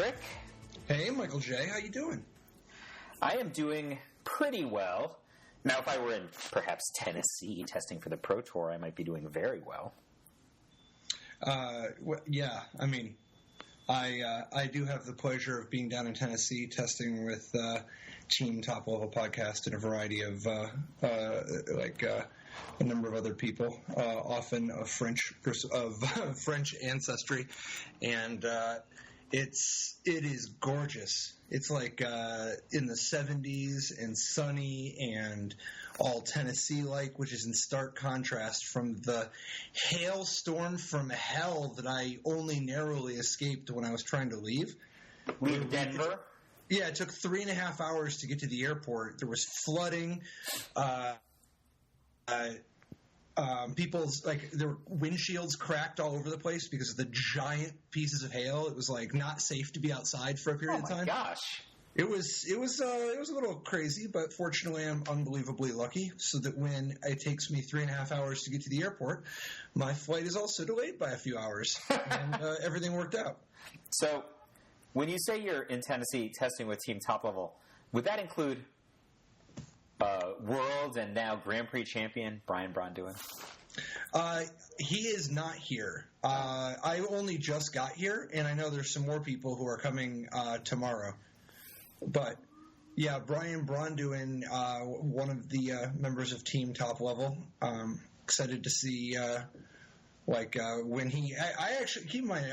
Patrick. Hey, Michael J. How you doing? I am doing pretty well. Now, if I were in perhaps Tennessee testing for the Pro Tour, I might be doing very well. Yeah, I mean, I do have the pleasure of being down in Tennessee testing with Team Top Level Podcast and a variety of a number of other people, often of French ancestry, and it is gorgeous. It's like in the 70s and sunny and all Tennessee-like, which is in stark contrast from the hailstorm from hell that I only narrowly escaped when I was trying to leave. Leave Denver? Yeah, it took 3.5 hours to get to the airport. There was flooding. People's their windshields cracked all over the place because of the giant pieces of hail. It was not safe to be outside for a period of time. Oh my gosh! It was a little crazy, but fortunately I'm unbelievably lucky. So that when it takes me 3.5 hours to get to the airport, my flight is also delayed by a few hours, and everything worked out. So, when you say you're in Tennessee testing with Team Top Level, would that include World and now Grand Prix champion Brian Braun-Duin? He is not here. I only just got here, and I know there's some more people who are coming tomorrow. But yeah, Brian Braun-Duin, one of the members of Team Top Level. Excited to see when he. I actually keep in mind.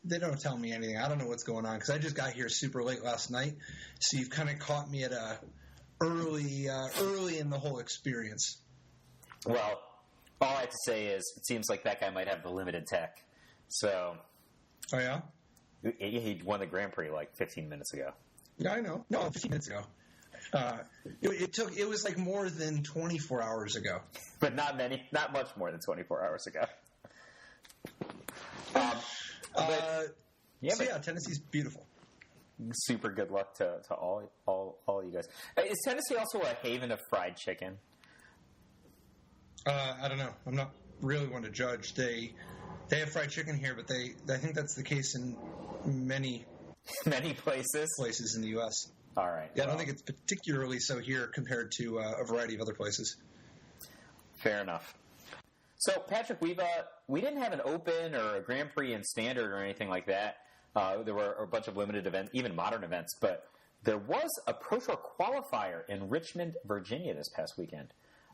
They don't tell me anything. I don't know what's going on because I just got here super late last night. So you've kind of caught me at a early in the whole experience. Well, all I have to say is it seems like that guy might have the limited tech. So. Oh yeah. He won the Grand Prix 15 minutes ago. Yeah, I know. No, 15 minutes ago. It was more than 24 hours ago. But not much more than 24 hours ago. Tennessee's beautiful. Super good luck to all you guys. Is Tennessee also a haven of fried chicken? I don't know. I'm not really one to judge. They have fried chicken here, but I think that's the case in many places in the U.S. All right. Yeah, I don't think it's particularly so here compared to a variety of other places. Fair enough. So, Patrick, we didn't have an Open or a Grand Prix in Standard or anything like that. There were a bunch of limited events, even modern events, but there was a Pro Tour qualifier in Richmond, Virginia this past weekend.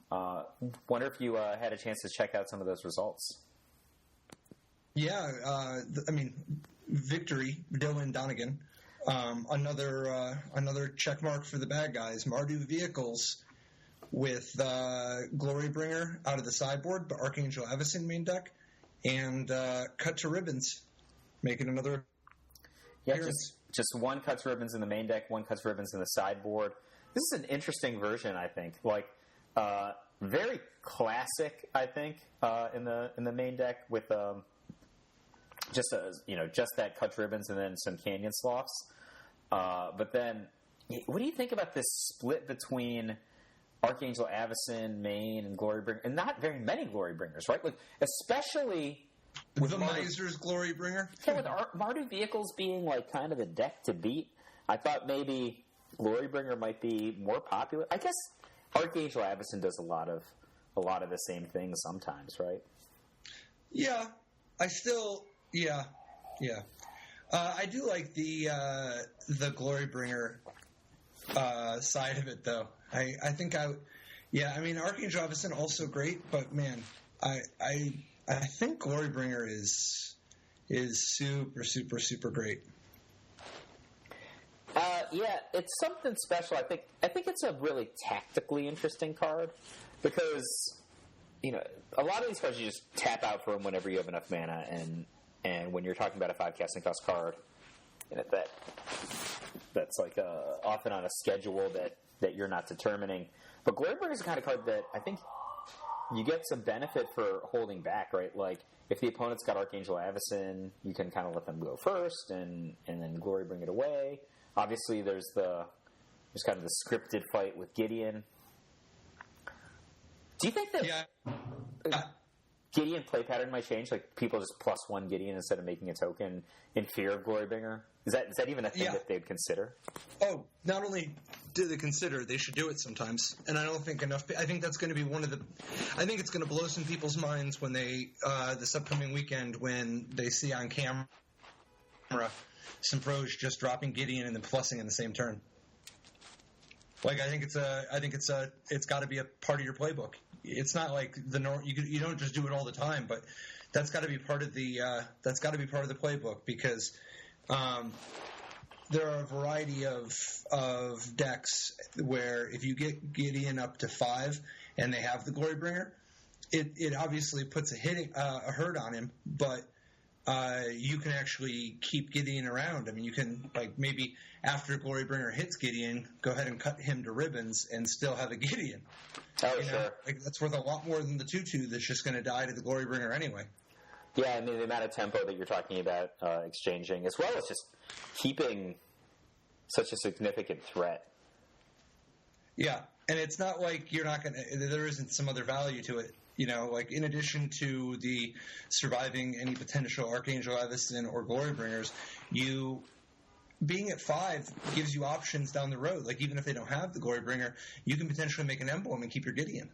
Wonder if you had a chance to check out some of those results. Yeah, victory, Dylan Donegan. Another check mark for the bad guys. Mardu Vehicles with Glorybringer out of the sideboard, but Archangel Avacyn main deck, and Cut to Ribbons making another appearance. Just one Cut to Ribbons in the main deck, one Cut to Ribbons in the sideboard. This is an interesting version, I think. Very classic, I think, in the main deck with just that Cut to Ribbons and then some Canyon Sloughs. But then, what do you think about this split between Archangel Avacyn, main, and Glorybringer, and not very many Glorybringers, right? Especially with the Miser's Glorybringer. Yeah, with Mardu Vehicles being kind of the deck to beat, I thought maybe Glorybringer might be more popular. I guess Archangel Avacyn does a lot of the same things sometimes, right? Yeah, I do like the Glorybringer side of it, though. I think Archangel Avacyn also great, but man, I think Glorybringer is super, super, super great. Yeah, it's something special. I think it's a really tactically interesting card because a lot of these cards you just tap out for them whenever you have enough mana, and when you're talking about a 5 casting cost card, that's often on a schedule that you're not determining. But Glorybringer is the kind of card that I think you get some benefit for holding back, right? If the opponent's got Archangel Avacyn, you can kind of let them go first and then Glorybring it away. Obviously, there's kind of the scripted fight with Gideon. Do you think that Gideon play pattern might change? People just +1 Gideon instead of making a token in fear of Glorybringer? Is that even a thing that they'd consider? Oh, not only do they consider, they should do it sometimes. And I don't think enough. I think that's going to be one of the. I think it's going to blow some people's minds when they this upcoming weekend when they see on camera some pros just dropping Gideon and then plussing in the same turn. Like I think it's got to be a part of your playbook. It's not like you don't just do it all the time, but that's got to be part of the playbook because there are a variety of decks where if you get Gideon up to 5 and they have the Glorybringer, it obviously puts a hurt on him, but you can actually keep Gideon around. I mean, you can, like, maybe after Glorybringer hits Gideon, go ahead and cut him to ribbons and still have a Gideon. Oh, sure. Like, that's worth a lot more than the 2/2 that's just going to die to the Glorybringer anyway. Yeah, I mean, the amount of tempo that you're talking about exchanging, as well as just keeping such a significant threat. Yeah, and it's not like you're not going to – there isn't some other value to it. You know, like in addition to the surviving any potential Archangel Avacyn or Glorybringers, you being at 5 gives you options down the road. Like even if they don't have the Glorybringer, you can potentially make an emblem and keep your Gideon.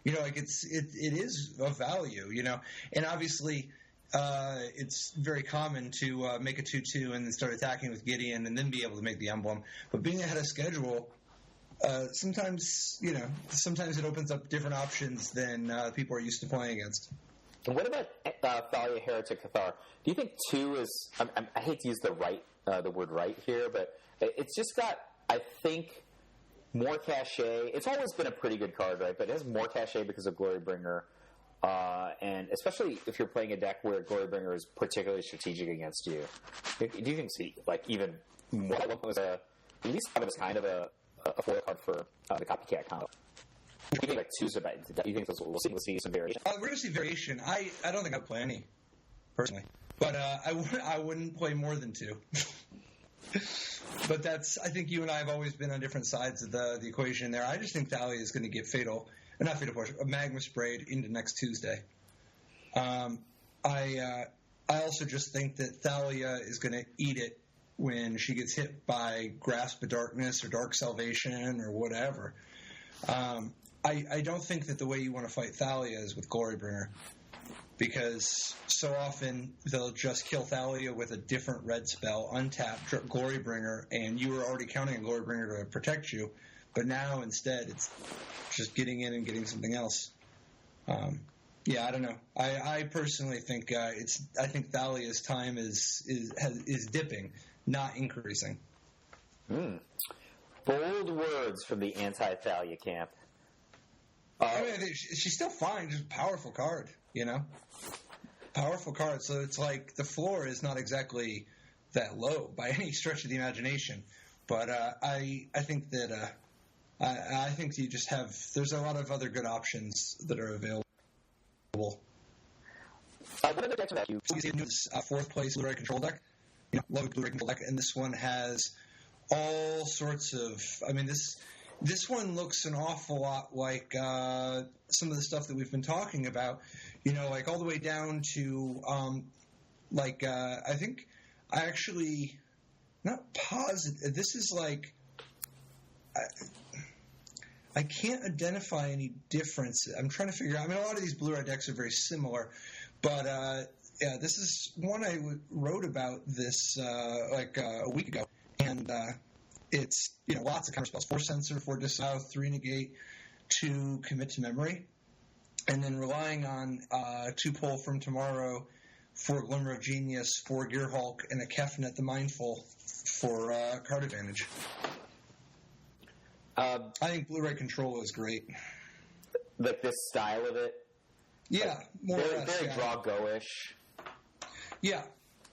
You know, like it is of value. You know, and obviously it's very common to make a 2/2 and then start attacking with Gideon and then be able to make the emblem. But being ahead of schedule. Sometimes it opens up different options than people are used to playing against. And what about Thalia, Heretic, Cathar? Do you think 2 is? I hate to use the word right here, but it's just got, I think, more cachet. It's always been a pretty good card, right? But it has more cachet because of Glorybringer, and especially if you're playing a deck where Glorybringer is particularly strategic against you. Do you think, like, even more? Was at least kind of kind of a foil card for the copycat combo. Do you think like 2's about? Do you think we'll see some variation? We're going to see variation. I don't think I'd play any personally, but I wouldn't play more than 2. But I think you and I have always been on different sides of the equation there. I just think Thalia is going to get a Magma sprayed into next Tuesday. I also just think that Thalia is going to eat it when she gets hit by Grasp of Darkness or Dark Salvation or whatever. I don't think that the way you want to fight Thalia is with Glorybringer, because so often they'll just kill Thalia with a different red spell, untap Glorybringer, and you were already counting on Glorybringer to protect you, but now instead it's just getting in and getting something else. Yeah, I don't know. I personally think I think Thalia's time is dipping, not increasing. Bold words from the anti-Thalia camp. I mean, she's still fine, just a powerful card, you know? Powerful card, so it's like the floor is not exactly that low by any stretch of the imagination. But I think that I think you just have – there's a lot of other good options that are available. What other decks are you? See this 4th place Blu-ray control deck. You know, love a Blu-ray control deck, and this one has all sorts of. I mean, this one looks an awful lot like some of the stuff that we've been talking about. You know, like all the way down to I think I actually not positive. This is like I can't identify any difference. I'm trying to figure out. I mean, a lot of these Blu-ray decks are very similar, but yeah, this is one I wrote about this a week ago, and it's lots of counter spells: 4 Censor, 4 Disavow, 3 Negate, 2 Commit to Memory, and then relying on 2 Pull from Tomorrow, 4 Glimmer of Genius, 4 Gearhulk, and a Kefnet the Mindful for card advantage. I think Blu-ray Control is great. Like this style of it? Yeah, more very, or less. Very draw-go-ish. Yeah,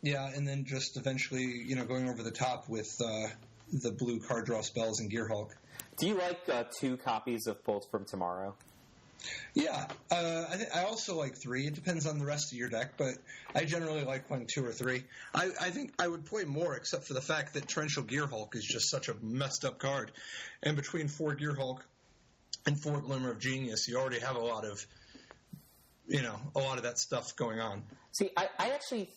and then just eventually, going over the top with the blue card draw spells and Gearhulk. Do you like 2 copies of Pulse from Tomorrow? Yeah, I also like 3. It depends on the rest of your deck, but I generally like playing 2 or 3. I think I would play more, except for the fact that Torrential Gearhulk is just such a messed up card. And between 4 Gearhulk and 4 Glimmer of Genius, you already have a lot of that stuff going on. See, I actually,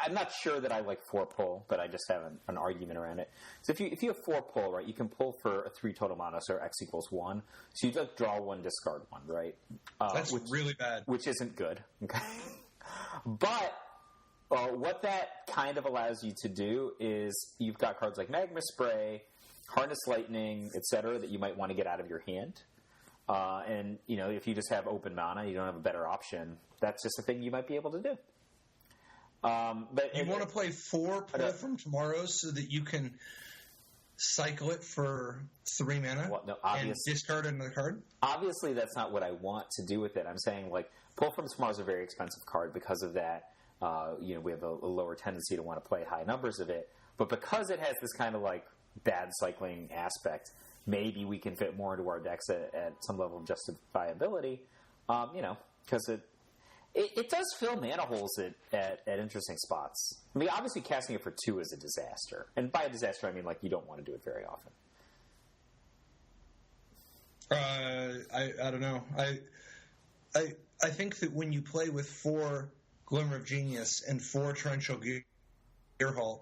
I'm not sure that I like 4 pull, but I just have an argument around it. So if you have 4 pull, right, you can pull for a 3 total mana, so X equals 1. So you like draw 1, discard 1, right? That's really bad. Which isn't good. Okay. But what that kind of allows you to do is you've got cards like Magma Spray, Harness Lightning, etc., that you might want to get out of your hand. And if you just have open mana, you don't have a better option. That's just a thing you might be able to do. But you want to play 4 pull from tomorrow so that you can cycle it for 3 mana and discard another card? Obviously, that's not what I want to do with it. I'm saying, like, pull from tomorrow is a very expensive card because of that. We have a lower tendency to want to play high numbers of it. But because it has this kind of, like, bad cycling aspect, maybe we can fit more into our decks at some level of justifiability, because it does fill mana holes at interesting spots. I mean, obviously casting it for 2 is a disaster. And by a disaster, I mean, like, you don't want to do it very often. I don't know. I think that when you play with 4 Glimmer of Genius and 4 Torrential Gearhulk,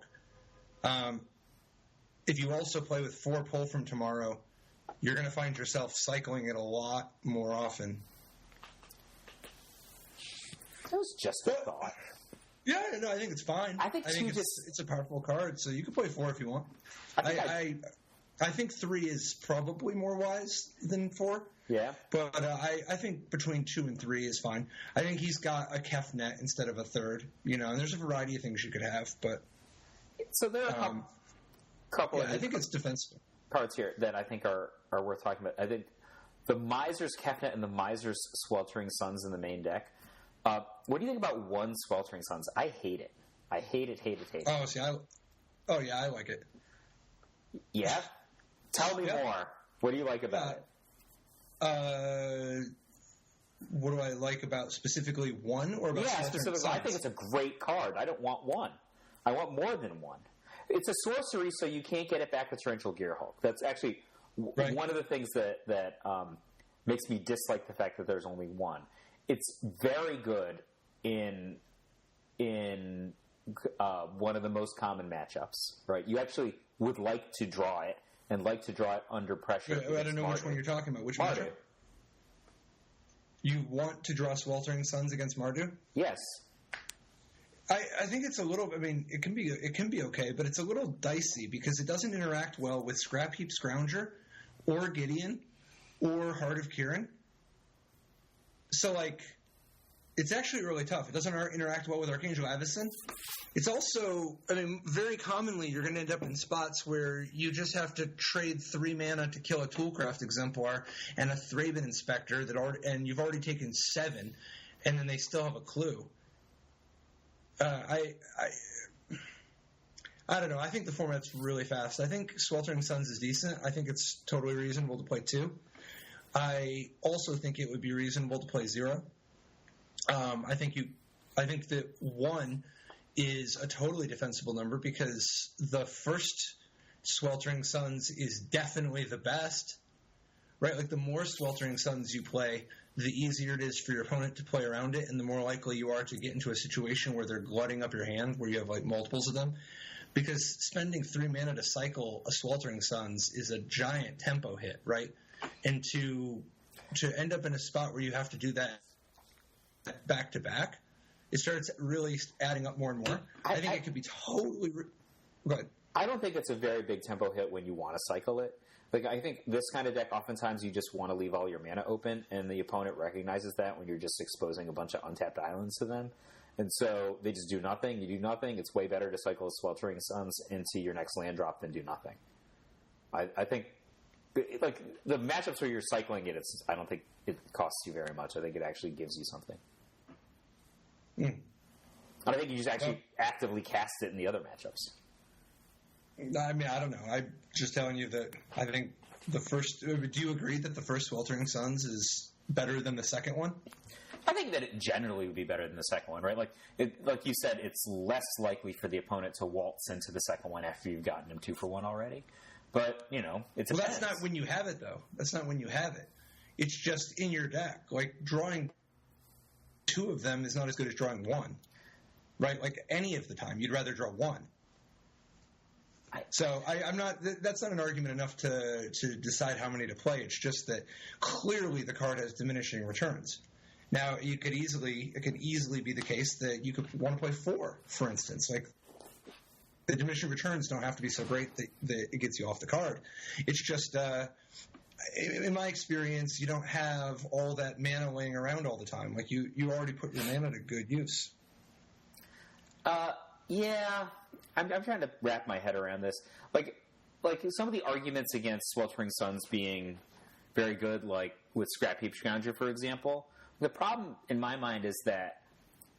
if you also play with 4 pull from tomorrow, you're going to find yourself cycling it a lot more often. That was just a thought. Yeah, no, I think it's fine. I think it's a powerful card, so you can play 4 if you want. I think 3 is probably more wise than 4. Yeah. But I think between 2 and 3 is fine. I think he's got a Kefnet instead of a 3rd, and there's a variety of things you could have, but... So there are a couple of... I think it's defensible. Cards here that I think are worth talking about. I think the Miser's Kefnet and the Miser's Sweltering Suns in the main deck. What do you think about 1 Sweltering Suns? I hate it. I hate it. Oh, see, I like it. Yeah? Tell me more. What do you like about it? What do I like about specifically 1 or about specifically? I think it's a great card. I don't want 1. I want more than 1. It's a sorcery, so you can't get it back with Torrential Gearhulk. That's actually one of the things that makes me dislike the fact that there's only 1. It's very good in one of the most common matchups, right? You actually would like to draw it and like to draw it under pressure. I don't know which one you're talking about. Which matchup? You want to draw Sweltering Suns against Mardu? Yes. I think it's a little. I mean, it can be okay, but it's a little dicey because it doesn't interact well with Scrap Heap Scrounger, or Gideon, or Heart of Kiran. So, like, it's actually really tough. It doesn't interact well with Archangel Avacyn. It's also, I mean, very commonly you're going to end up in spots where you just have to trade 3 mana to kill a Toolcraft Exemplar and a Thraben Inspector and you've already taken 7, and then they still have a clue. I don't know. I think the format's really fast. I think Sweltering Suns is decent. I think it's totally reasonable to play 2. I also think it would be reasonable to play 0. I think that 1 is a totally defensible number because the first Sweltering Suns is definitely the best, right? Like, the more Sweltering Suns you play, the easier it is for your opponent to play around it, and the more likely you are to get into a situation where they're glutting up your hand, where you have, like, multiples of them. Because spending 3 mana to cycle a Sweltering Suns is a giant tempo hit, right? And to end up in a spot where you have to do that back to back, it starts really adding up more and more. I think it could be totally. Go ahead. I don't think it's a very big tempo hit when you want to cycle it. Like, I think this kind of deck, oftentimes you just want to leave all your mana open, and the opponent recognizes that when you're just exposing a bunch of untapped islands to them. And so they just do nothing. You do nothing. It's way better to cycle a Sweltering Suns into your next land drop than do nothing. I think, like, the matchups where you're cycling it, I don't think it costs you very much. I think it actually gives you something. I think you just actually actively cast it in the other matchups. I mean, I don't know. I'm just telling you that I think the first... Do you agree that the first Sweltering Suns is better than the second one? I think that it generally would be better than the second one, right? Like you said, it's less likely for the opponent to waltz into the second one after you've gotten them 2 for 1 already. But, it's... Well, that's not when you have it, though. That's not when you have it. It's just in your deck. Like, drawing 2 of them is not as good as drawing 1. right? Like any of the time, you'd rather draw one. So I'm not. That's not an argument enough to decide how many to play. It's just that clearly the card has diminishing returns. Now it could easily be the case that you could want to play 4, for instance. Like the diminishing returns don't have to be so great that it gets you off the card. It's just, in my experience, you don't have all that mana laying around all the time. Like you already put your mana to good use. Yeah. I'm trying to wrap my head around this. Like some of the arguments against Sweltering Suns being very good, like with Scrap Heap Scoundrel, for example. The problem in my mind is that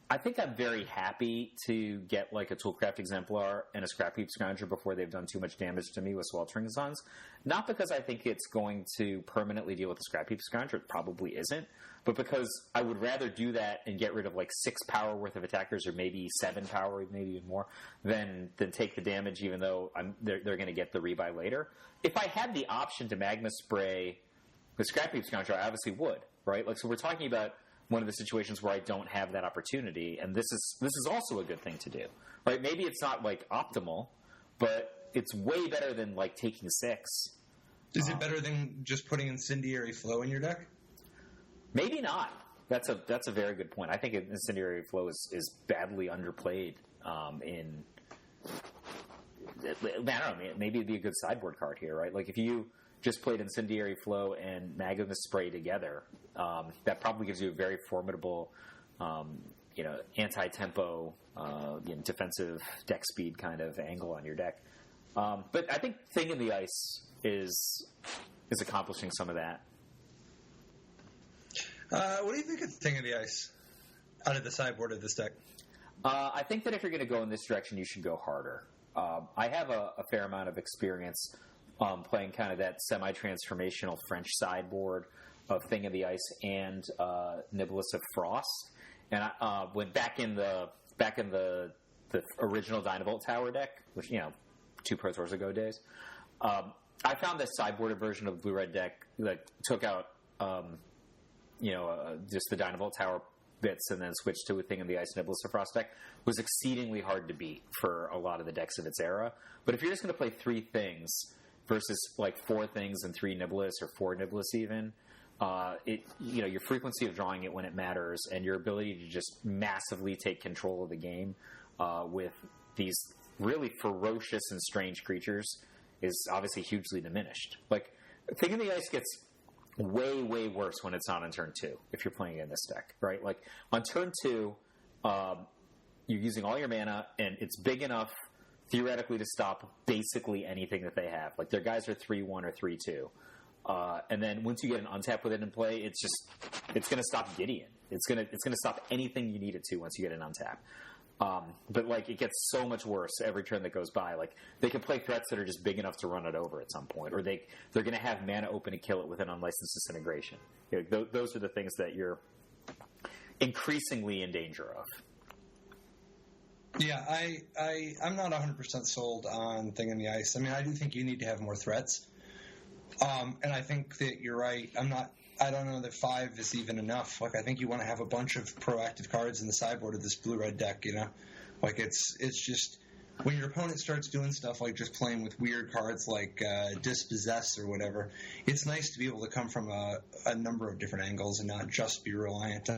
I think I'm very happy to get like a Toolcraft Exemplar and a Scrap Heap Scoundrel before they've done too much damage to me with Sweltering Suns. Not because I think it's going to permanently deal with the Scrap Heap Scoundrel. It probably isn't. But because I would rather do that and get rid of like 6 power worth of attackers, or maybe 7 power, maybe even more, than take the damage, even though they're going to get the rebuy later. If I had the option to Magma Spray the Scrap Heap Scoundrel, I obviously would, right? Like, so we're talking about one of the situations where I don't have that opportunity, and this is also a good thing to do, right? Maybe it's not like optimal, but it's way better than like taking 6. Is it better than just putting Incendiary Flow in your deck? Maybe not. That's a very good point. I think Incendiary Flow is badly underplayed. I don't know. Maybe it'd be a good sideboard card here, right? Like if you just played Incendiary Flow and Magma Spray together, that probably gives you a very formidable, anti-tempo, defensive deck speed kind of angle on your deck. But I think Thing in the Ice is accomplishing some of that. What do you think of Thing in the Ice out of the sideboard of this deck? I think that if you're going to go in this direction, you should go harder. I have a fair amount of experience playing kind of that semi-transformational French sideboard of Thing of the Ice and Nibelus of Frost, and I went back in the original Dynavolt Tower deck, which 2 Pro Tours ago days. I found this sideboarded version of the Blue-Red deck that took out just the Dynavolt Tower bits and then switched to a Thing of the Ice Nibelus of Frost deck was exceedingly hard to beat for a lot of the decks of its era. But if you're just going to play 3 things versus like 4 things and 3 Nibelus or 4 Nibelus even, your frequency of drawing it when it matters and your ability to just massively take control of the game with these really ferocious and strange creatures is obviously hugely diminished. Like, Thing in the Ice gets way, way worse when it's not on turn 2, if you're playing in this deck, right? Like, on turn 2, you're using all your mana, and it's big enough, theoretically, to stop basically anything that they have. Like, their guys are 3-1 or 3-2. And then once you get an untap with it in play, it's going to stop Gideon. It's going to stop anything you need it to once you get an untap. But like it gets so much worse every turn that goes by. Like they can play threats that are just big enough to run it over at some point, or they're going to have mana open to kill it with an unlicensed disintegration. Those are the things that you're increasingly in danger of. Yeah, I'm not 100% sold on Thing in the Ice. I mean, I do think you need to have more threats, and I think that you're right. I don't know that 5 is even enough. Like, I think you want to have a bunch of proactive cards in the sideboard of this blue-red deck, Like, it's just, when your opponent starts doing stuff like just playing with weird cards like Dispossess or whatever, it's nice to be able to come from a number of different angles and not just be reliant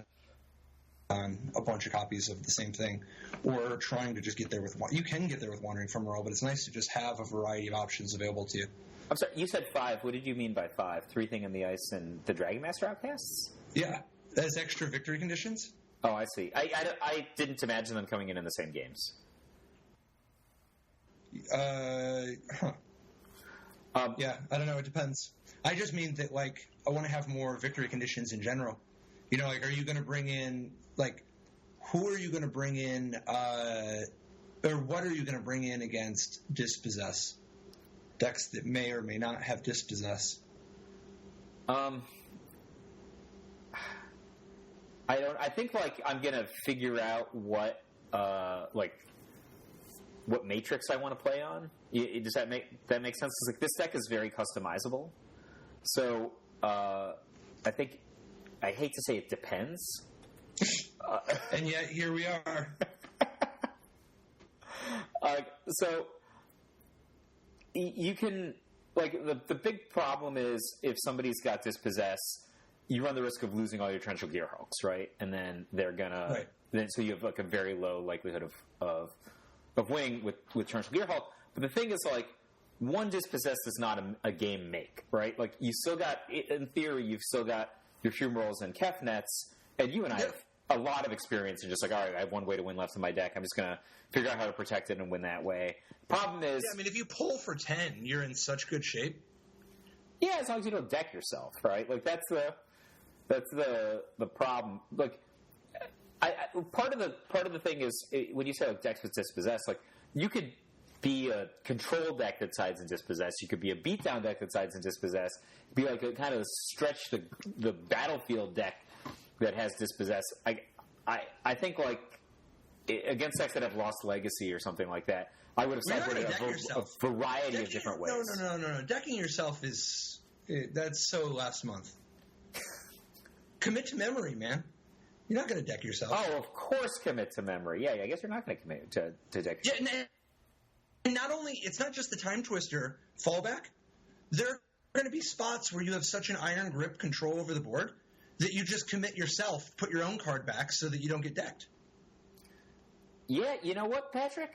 on a bunch of copies of the same thing, or trying to just get there with one. You can get there with Wandering Ephemeral, but it's nice to just have a variety of options available to you. I'm sorry, you said 5. What did you mean by 5? 3 Thing in the Ice and the Dragon Master Outcasts? Yeah, as extra victory conditions. Oh, I see. I didn't imagine them coming in the same games. Yeah, I don't know. It depends. I just mean that, like, I want to have more victory conditions in general. Like, are you going to bring in, like, who are you going to bring in, or what are you going to bring in against Dispossess? Decks that may or may not have Dispossess. I think like I'm gonna figure out what matrix I want to play on. Does that make sense? 'Cause, like, this deck is very customizable. So I think I hate to say it depends. And yet here we are. So you can, like, the big problem is if somebody's got Dispossess, you run the risk of losing all your Torrential Gearhulks, right? And then they're gonna, Right. then so you have like a very low likelihood of winning with Torrential Gearhulk. But the thing is, like, one Dispossess is not a game make, right? Like, you still got, in theory, you've still got your Fumaroles and Kefnets, and you and I have a lot of experience in just like, all right, I have one way to win left in my deck. I'm just going to figure out how to protect it and win that way. Problem is... Yeah, I mean, if you pull for 10, you're in such good shape. Yeah, as long as you don't deck yourself, right? Like, that's the problem. Like, part of the thing is, when you say, like, decks with Dispossess, like, you could be a control deck that sides in Dispossess. You could be a beatdown deck that sides in Dispossess. Be like a kind of stretch the battlefield deck that has Dispossess. I think, like, against decks that have Lost Legacy or something like that, I would have sideboarded a variety of different ways. No. Decking yourself that's so last month. Commit to memory, man. You're not going to deck yourself. Oh, of course, commit to memory. Yeah, I guess you're not going to commit to deck yourself. Yeah, and not only, it's not just the Time Twister fallback. There are going to be spots where you have such an iron grip control over the board that you just commit yourself, put your own card back so that you don't get decked. Yeah, you know what, Patrick?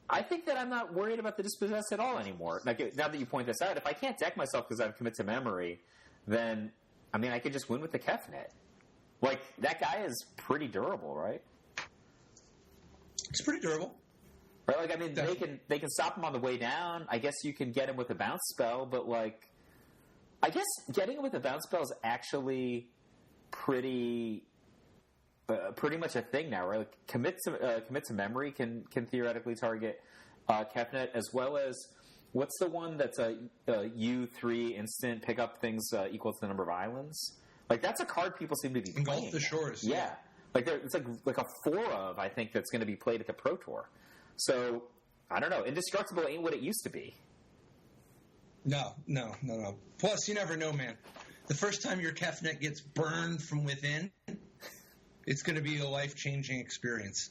I think that I'm not worried about the Dispossess at all anymore. Like, now that you point this out, if I can't deck myself because I've committed to memory, then, I mean, I could just win with the Kefnet. Like, that guy is pretty durable, right? It's pretty durable. Right, like, I mean, they can stop him on the way down. I guess you can get him with a bounce spell, but, like, I guess getting him with a bounce spell is actually pretty much a thing now, right? Like, commit to memory can theoretically target Kefnet, as well as, what's the one that's a U3 instant, pick up things equal to the number of islands? Like, that's a card people seem to be playing. Engulf the Shores. Yeah. Like, it's like a 4 of, I think, that's going to be played at the Pro Tour. So, I don't know. Indestructible ain't what it used to be. No. Plus, you never know, man. The first time your Kefnet gets burned from within, it's going to be a life-changing experience.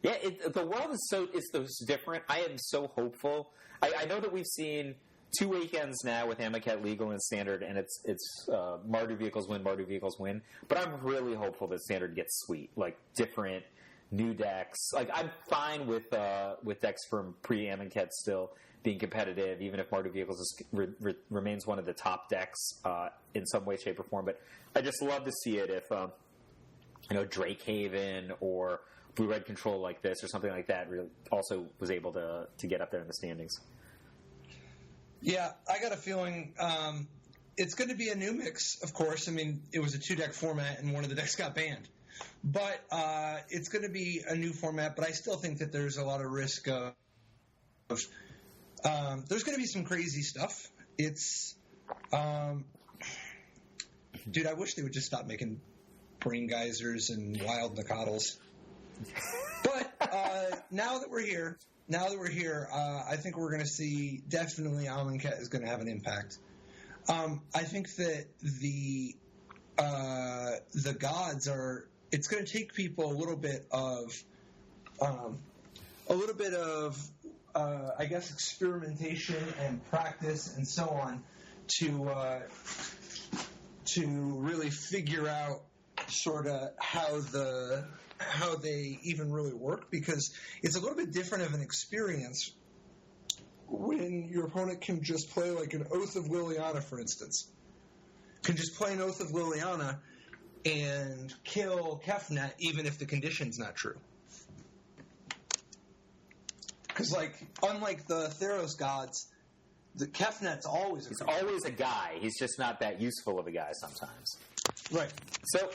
Yeah, the world is so different. I am so hopeful. I know that we've seen 2 weekends now with Amonkhet Legal and Standard, and it's Mardu vehicles win. But I'm really hopeful that Standard gets sweet, like different new decks. Like, I'm fine with decks from pre-Amonkhet still being competitive, even if Mardu Vehicles remains one of the top decks in some way, shape, or form. But I just love to see it if Drakehaven or Blue-Red Control like this or something like that really also was able to get up there in the standings. Yeah, I got a feeling it's going to be a new mix, of course. I mean, it was a 2-deck format, and one of the decks got banned. But it's going to be a new format, but I still think that there's a lot of risk of there's going to be some crazy stuff. It's dude, I wish they would just stop making brain geysers and wild Nacatls. But now that we're here, I think we're going to see definitely Amonkhet is going to have an impact. I think that the gods are. It's going to take people a little bit of I guess experimentation and practice and so on to really figure out sort of how they even really work, because it's a little bit different of an experience when your opponent can just play like an Oath of Liliana, for instance. Can just play an Oath of Liliana and kill Kefnet even if the condition's not true. Because, like, unlike the Theros Gods, the Kefnet's always a guy. He's just not that useful of a guy sometimes. Right. So,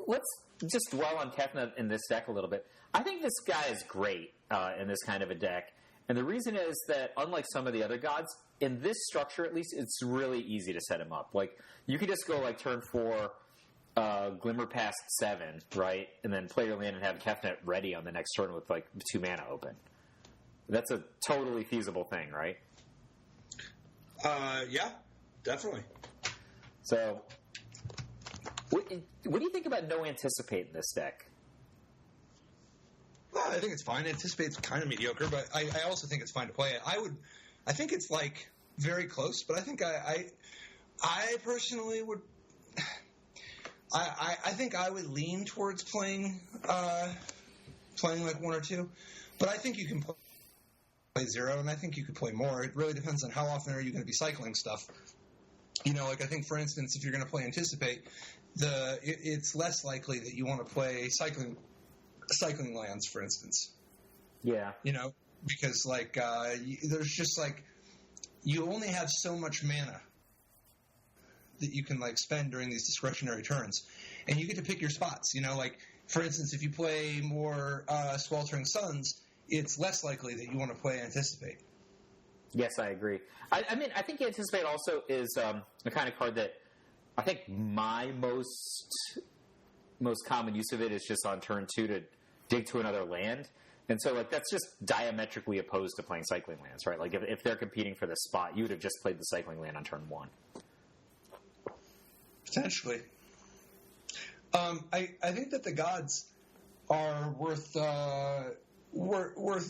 let's just dwell on Kefnet in this deck a little bit. I think this guy is great in this kind of a deck. And the reason is that, unlike some of the other gods, in this structure at least, it's really easy to set him up. Like, you could just go, like, turn 4, Glimmer past 7, right? And then play your land and have Kefnet ready on the next turn with, like, 2 mana open. That's a totally feasible thing, right? Yeah, definitely. So, what do you think about no anticipate in this deck? I think it's fine. Anticipate's kind of mediocre, but I also think it's fine to play it. I think it's like very close, but I think I personally would. I think I would lean towards playing like 1 or 2, but I think you can play 0, and I think you could play more. It really depends on how often are you going to be cycling stuff. Like I think, for instance, if you're going to play Anticipate, it's less likely that you want to play cycling lands, for instance. Yeah. Because like there's just like you only have so much mana that you can like spend during these discretionary turns, and you get to pick your spots. Like for instance, if you play more Sweltering Suns, it's less likely that you want to play Anticipate. Yes, I agree. I mean, I think Anticipate also is the kind of card that I think my most common use of it is just on turn 2 to dig to another land. And so, like, that's just diametrically opposed to playing cycling lands, right? Like, if they're competing for the spot, you would have just played the cycling land on turn 1. Potentially. I think that the gods are worth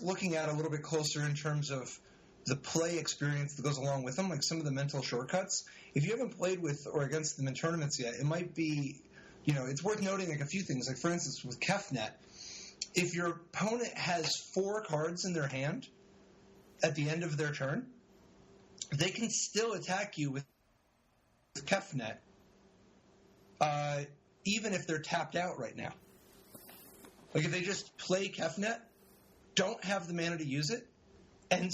looking at a little bit closer in terms of the play experience that goes along with them, like some of the mental shortcuts. If you haven't played with or against them in tournaments yet, it might be, it's worth noting like a few things. Like, for instance, with Kefnet, if your opponent has 4 cards in their hand at the end of their turn, they can still attack you with Kefnet, even if they're tapped out right now. Like, if they just play Kefnet, don't have the mana to use it, and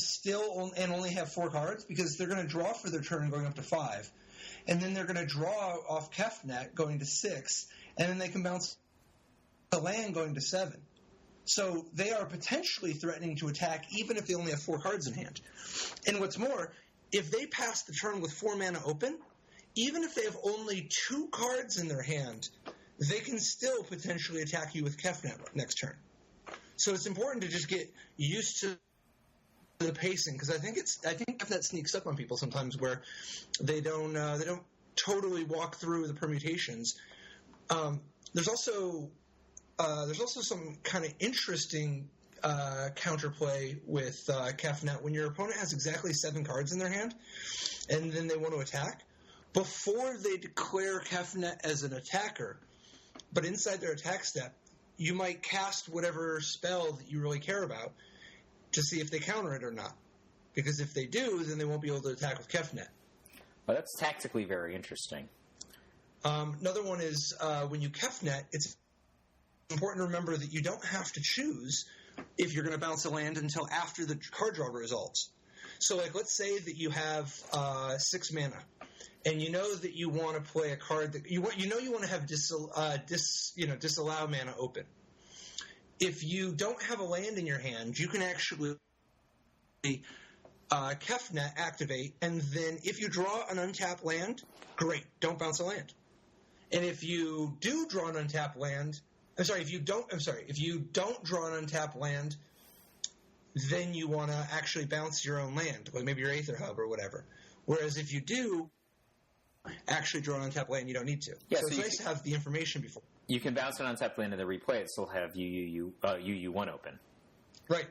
only have 4 cards, because they're going to draw for their turn going up to 5, and then they're going to draw off Kefnet going to 6, and then they can bounce the land going to 7. So they are potentially threatening to attack even if they only have 4 cards in hand. And what's more, if they pass the turn with 4 mana open, even if they have only 2 cards in their hand, they can still potentially attack you with Kefnet next turn. So it's important to just get used to the pacing, because I think Kefnet sneaks up on people sometimes where they don't totally walk through the permutations. There's also some kind of interesting counterplay with Kefnet when your opponent has exactly 7 cards in their hand, and then they want to attack. Before they declare Kefnet as an attacker, but inside their attack step, you might cast whatever spell that you really care about to see if they counter it or not. Because if they do, then they won't be able to attack with Kefnet. Well, that's tactically very interesting. Another one is when you Kefnet, it's important to remember that you don't have to choose if you're going to bounce a land until after the card draw results. So, like, let's say that you have 6 mana, and you know that you want to play a card that you want to have disallow mana open. If you don't have a land in your hand, you can actually Kefnet activate, and then if you draw an untapped land, great, don't bounce a land. And if you do draw an untapped land, if you don't draw an untapped land, then you want to actually bounce your own land, like maybe your Aether Hub or whatever. Whereas if you do actually draw an untapped land, you don't need to. Yeah, so it's nice to have the information before. You can bounce an untapped land and then replay it, still have UU1 open. Right.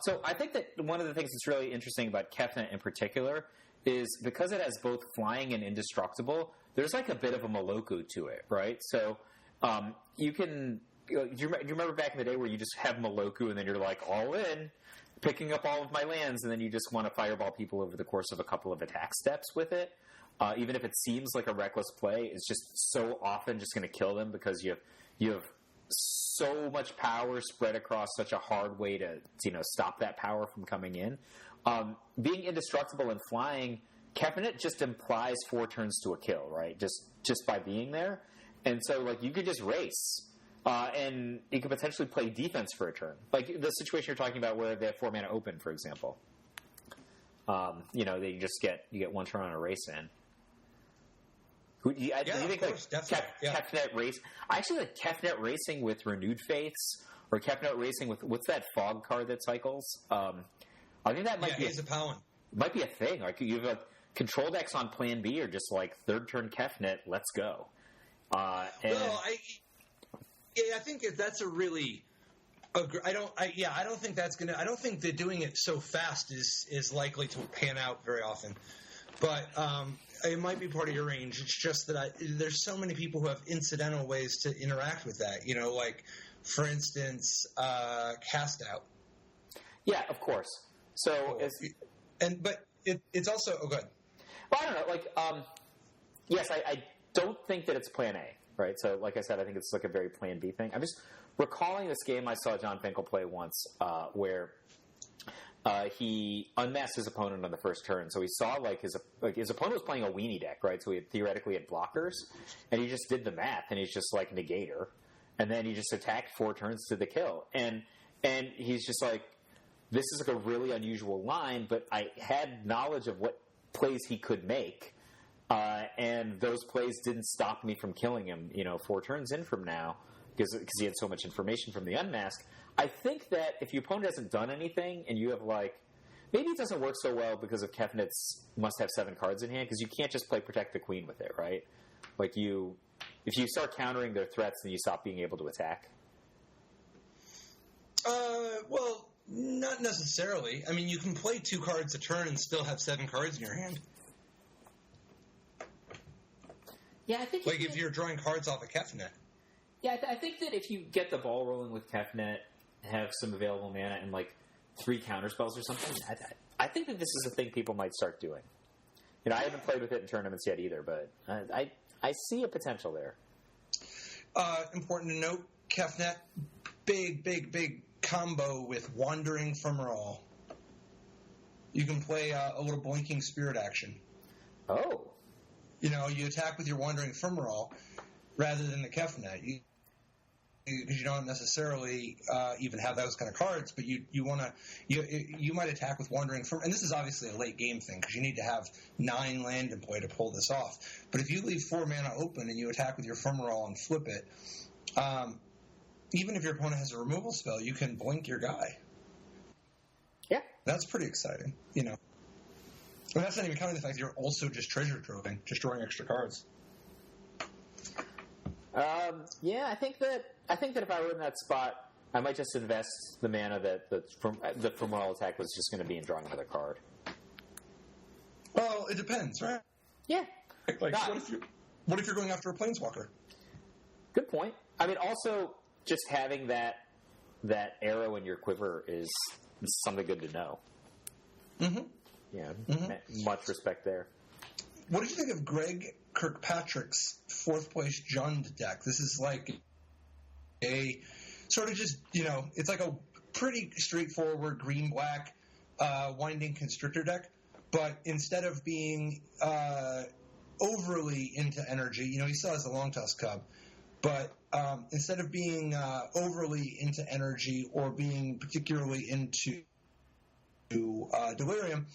So I think that one of the things that's really interesting about Kefnet in particular is because it has both flying and indestructible, there's like a bit of a Moloku to it, right? So you can... Do you remember back in the day where you just have Moloku and then you're like all in, picking up all of my lands, and then you just want to fireball people over the course of a couple of attack steps with it? Even if it seems like a reckless play, it's just so often just going to kill them because you have so much power spread across such a hard way to stop that power from coming in. Being indestructible and flying, Kefnet just implies 4 turns to a kill, right? Just by being there, and so like you could just race. And you could potentially play defense for a turn. Like the situation you're talking about where they have 4 mana open, for example. You get 1 turn on a race in. Do you think Kefnet race? I actually like Kefnet racing with Renewed Faiths, or Kefnet racing with what's that fog card that cycles? I think that might be might be a thing. Like you have a control decks on Plan B, or just like 3rd turn Kefnet. Let's go. I think that's a really I don't think that's gonna. I don't think that doing it so fast is likely to pan out very often. But it might be part of your range. It's just that there's so many people who have incidental ways to interact with that. Like for instance, cast out. Yeah, of course. So it's also good. Well, I don't know. Like, yes, I don't think that it's Plan A, right? So, like I said, I think it's like a very Plan B thing. I'm just recalling this game I saw John Finkel play once, where he unmasked his opponent on the first turn. So he saw like his opponent was playing a weenie deck, right? So he theoretically had blockers, and he just did the math, and he's just like negator, and then he just attacked 4 turns to the kill, and he's just like, this is like a really unusual line, but I had knowledge of what plays he could make, and those plays didn't stop me from killing him, 4 turns in from now, because he had so much information from the unmask. I think that if your opponent hasn't done anything, and you have maybe it doesn't work so well because of Kefnet's must have 7 cards in hand, because you can't just play Protect the Queen with it, right? Like if you start countering their threats, then you stop being able to attack. Well, not necessarily. I mean, you can play 2 cards a turn and still have 7 cards in your hand. Yeah, I think if you're drawing cards off of Kefnet. Yeah, I think that if you get the ball rolling with Kefnet, have some available mana and 3 counterspells or something, I think that this is a thing people might start doing. I haven't played with it in tournaments yet either, but I see a potential there. Important to note, Kefnet, big combo with Wandering Ephemeral. You can play a little Blinking Spirit action. Oh. You attack with your Wandering Ephemeral rather than the Kefnet. Because you don't necessarily even have those kind of cards, but you might attack with Wandering Ephemeral. And this is obviously a late game thing, because you need to have 9 land in play to pull this off. But if you leave 4 mana open and you attack with your Ephemeral and flip it, even if your opponent has a removal spell, you can blink your guy. Yeah. That's pretty exciting, And that's not even counting the fact that you're also just treasure droving, just drawing extra cards. Yeah, I think that if I were in that spot, I might just invest the mana that the Ephemeral attack was just going to be in drawing another card. Well, it depends, right? Yeah. What if you're going after a Planeswalker? Good point. I mean, also just having that arrow in your quiver is something good to know. Mm-hmm. Yeah, much respect there. What did you think of Greg Kirkpatrick's 4th place Jund deck? This is like a sort of just, it's like a pretty straightforward green-black Winding Constrictor deck, but instead of being overly into energy, he still has the Longtusk Cub, but instead of being overly into energy or being particularly into Delirium,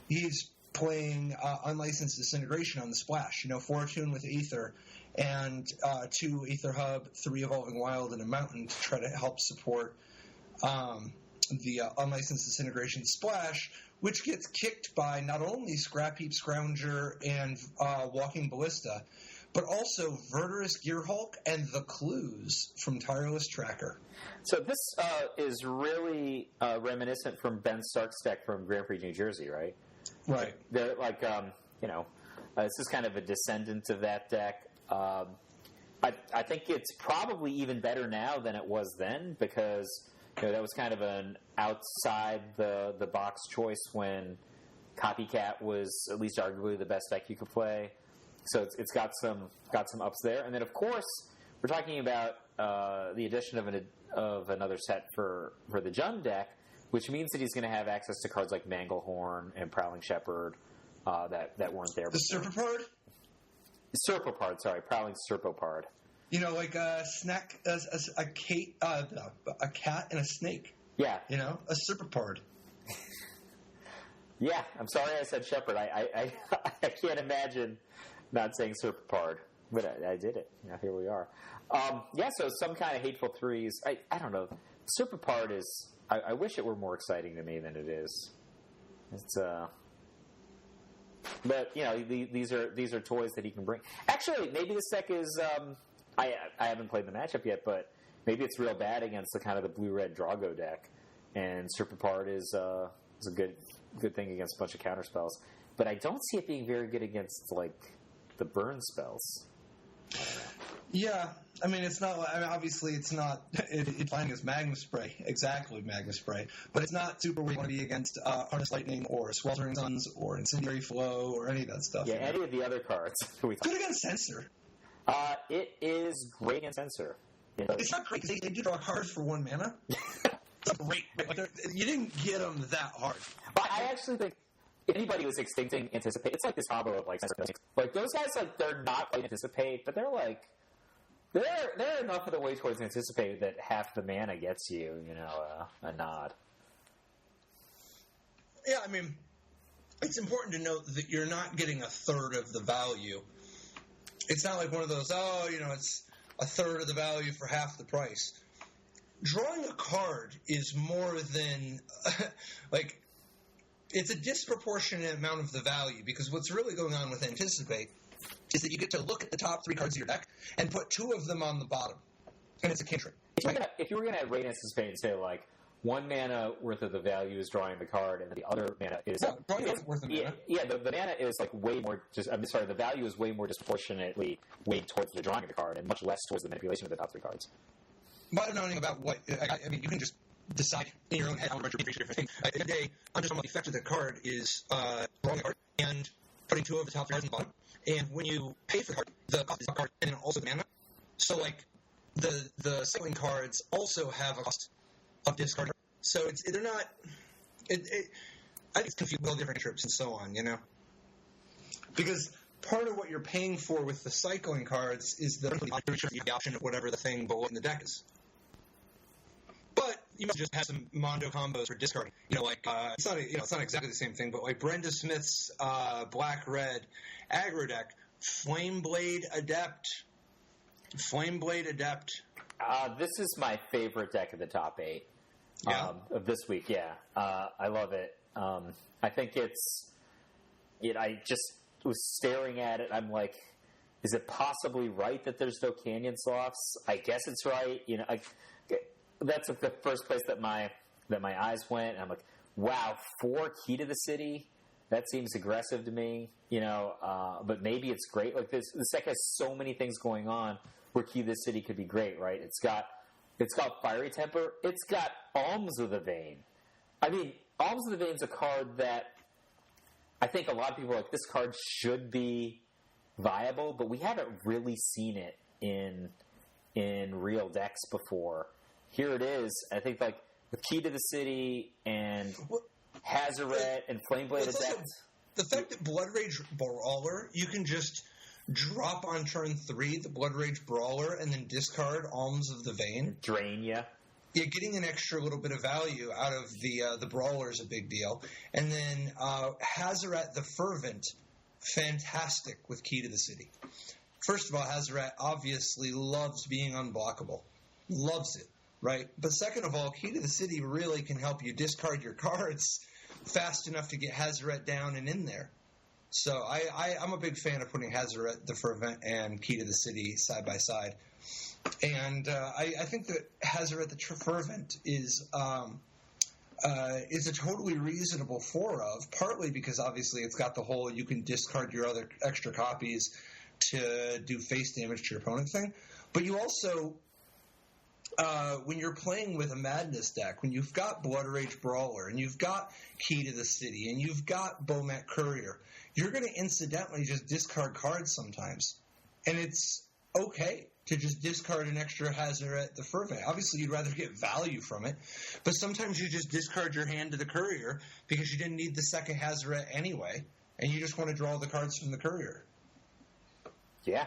he's playing Unlicensed Disintegration on the splash. 4 Attune with Aether and 2 Aether Hub, 3 Evolving Wild, and a Mountain to try to help support the Unlicensed Disintegration splash, which gets kicked by not only Scrap Heap Scrounger and Walking Ballista, but also Verdurous Gearhulk and the Clues from Tireless Tracker. So this is really reminiscent from Ben Stark's deck from Grand Prix, New Jersey, right? Right. They're this is kind of a descendant of that deck. I think it's probably even better now than it was then, because that was kind of an outside the box choice when Copycat was at least arguably the best deck you could play. So it's got some ups there, and then of course we're talking about the addition of another set for the Jund deck, which means that he's going to have access to cards like Manglehorn and Prowling Shepherd that weren't there before. The Serpopard, sorry, Prowling Serpopard. Like a cat and a snake. Yeah. A Serpopard. Yeah, I'm sorry I said Shepherd. I can't imagine not saying Serpopard, but I did it. Here we are. So some kind of Hateful Threes. I don't know. Serpopard is... I wish it were more exciting to me than it is. It's but these are toys that he can bring. Actually, maybe this deck is. I haven't played the matchup yet, but maybe it's real bad against the kind of the blue-red Drago deck, and Serpapart is a good thing against a bunch of counter spells. But I don't see it being very good against like the burn spells. Yeah, I mean, it's not. I mean, obviously, it's not. It's playing as Magma Spray, exactly Magma Spray, but it's not super where you want to be against Harness Lightning or Sweltering Suns or Incendiary Flow or any of that stuff. Yeah, any of the other cards. Good against Censor. It is great against Censor. You know, it's not great because they do draw cards for 1 mana. It's great. Like, you didn't get them that hard. But I actually think if anybody was Extincting Anticipate, it's like this combo of like those guys, like they're not playing Anticipate, but they're like they're enough of the way towards Anticipate that half the mana gets you, a nod. Yeah, I mean, it's important to note that you're not getting a third of the value. It's not like one of those, it's a third of the value for half the price. Drawing a card is more than, it's a disproportionate amount of the value, because what's really going on with Anticipate is that you get to look at the top 3 cards of your deck and put 2 of them on the bottom, and it's a cantrip. If you were going to rate Anticipate and say, like, 1 mana worth of the value is drawing the card, and the other mana is... drawing is worth the mana. Yeah, the mana is, like, way more... the value is way more disproportionately weighed towards the drawing of the card, and much less towards the manipulation of the top 3 cards. But knowing about what... I mean, you can just decide in your own head how much you're different thing. At the end of the day, I'm just on what the effect of the card is drawing a card and putting 2 of the top 3 cards on the bottom. And when you pay for the card, the cost is the card and then also the mana. So, like, the cycling cards also have a cost of discard. So they're not... I think it's confused with all different trips and so on, Because part of what you're paying for with the cycling cards is the option of whatever the thing below in the deck is. But you must just have some Mondo combos for discarding. It's not exactly the same thing, but like Brenda Smith's black-red aggro deck, Flameblade Adept. This is my favorite deck of the top 8 of this week. Yeah, I love it. I think I just was staring at it. I'm like, is it possibly right that there's no Canyon Sloughs? I guess it's right. That's the first place that my eyes went. And I'm like, wow, 4 Key to the City? That seems aggressive to me, but maybe it's great. Like this deck has so many things going on where Key to the City could be great, right? It's got Fiery Temper. It's got Alms of the Vein. I mean, Alms of the Vein is a card that I think a lot of people are like, this card should be viable, but we haven't really seen it in real decks before. Here it is. I think like with Key to the City and Hazaret and Flameblade Adept. The fact that Blood Rage Brawler, you can just drop on turn 3 the Blood Rage Brawler and then discard Alms of the Vein. Drain, yeah. Yeah, getting an extra little bit of value out of the Brawler is a big deal. And then Hazaret the Fervent, fantastic with Key to the City. First of all, Hazaret obviously loves being unblockable. Loves it, right? But second of all, Key to the City really can help you discard your cards fast enough to get Hazaret down and in there. So I'm a big fan of putting Hazaret the Fervent and Key to the City side by side. And I think that Hazaret the Fervent is a totally reasonable 4 of, partly because obviously it's got the whole you can discard your other extra copies to do face damage to your opponent thing. But you also, when you're playing with a Madness deck, when you've got Blood Rage Brawler and you've got Key to the City and you've got Bomet Courier, you're going to incidentally just discard cards sometimes. And it's okay to just discard an extra Hazaret the Fervent. Obviously, you'd rather get value from it, but sometimes you just discard your hand to the Courier because you didn't need the second Hazaret anyway, and you just want to draw the cards from the Courier. Yeah.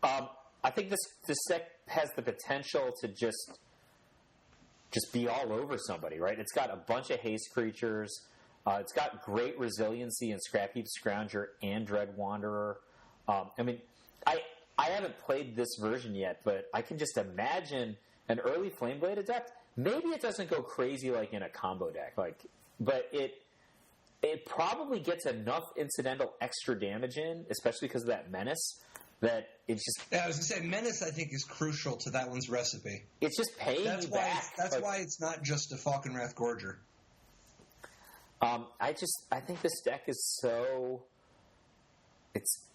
I think this deck has the potential to just be all over somebody, right? It's got a bunch of haste creatures. It's got great resiliency in Scrapheap Scrounger and Dread Wanderer. I haven't played this version yet, but I can just imagine an early Flameblade Adept. Maybe it doesn't go crazy like in a combo deck, but it probably gets enough incidental extra damage in, especially because of that menace, that it's just... Yeah, I was going to say, menace, I think, is crucial to that one's recipe. It's just paying you back. That's why it's not just a Falkenrath Gorger. I think this deck is so...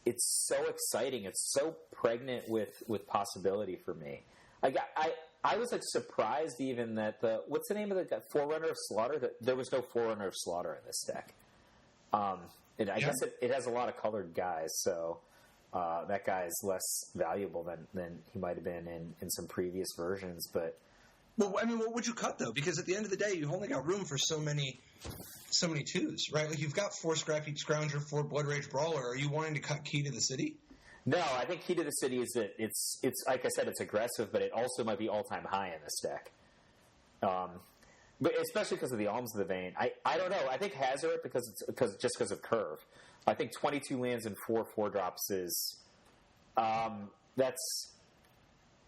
It's so exciting. It's so pregnant with possibility for me. I was like surprised even that what's the name of the Forerunner of Slaughter? That there was no Forerunner of Slaughter in this deck. I guess it has a lot of colored guys, so that guy is less valuable than he might have been in some previous versions. But well, I mean, what would you cut though? Because at the end of the day, you've only got room for so many twos, right? Like you've got 4 Scrappy Scrounger, 4 Blood Rage Brawler. Are you wanting to cut Key to the City? No, I think Key to the City is that it's like I said, it's aggressive, but it also might be all-time high in this deck. But especially because of the Alms of the Vein. I don't know. I think Hazard because of curve. I think 22 lands and 4 4-drops is that's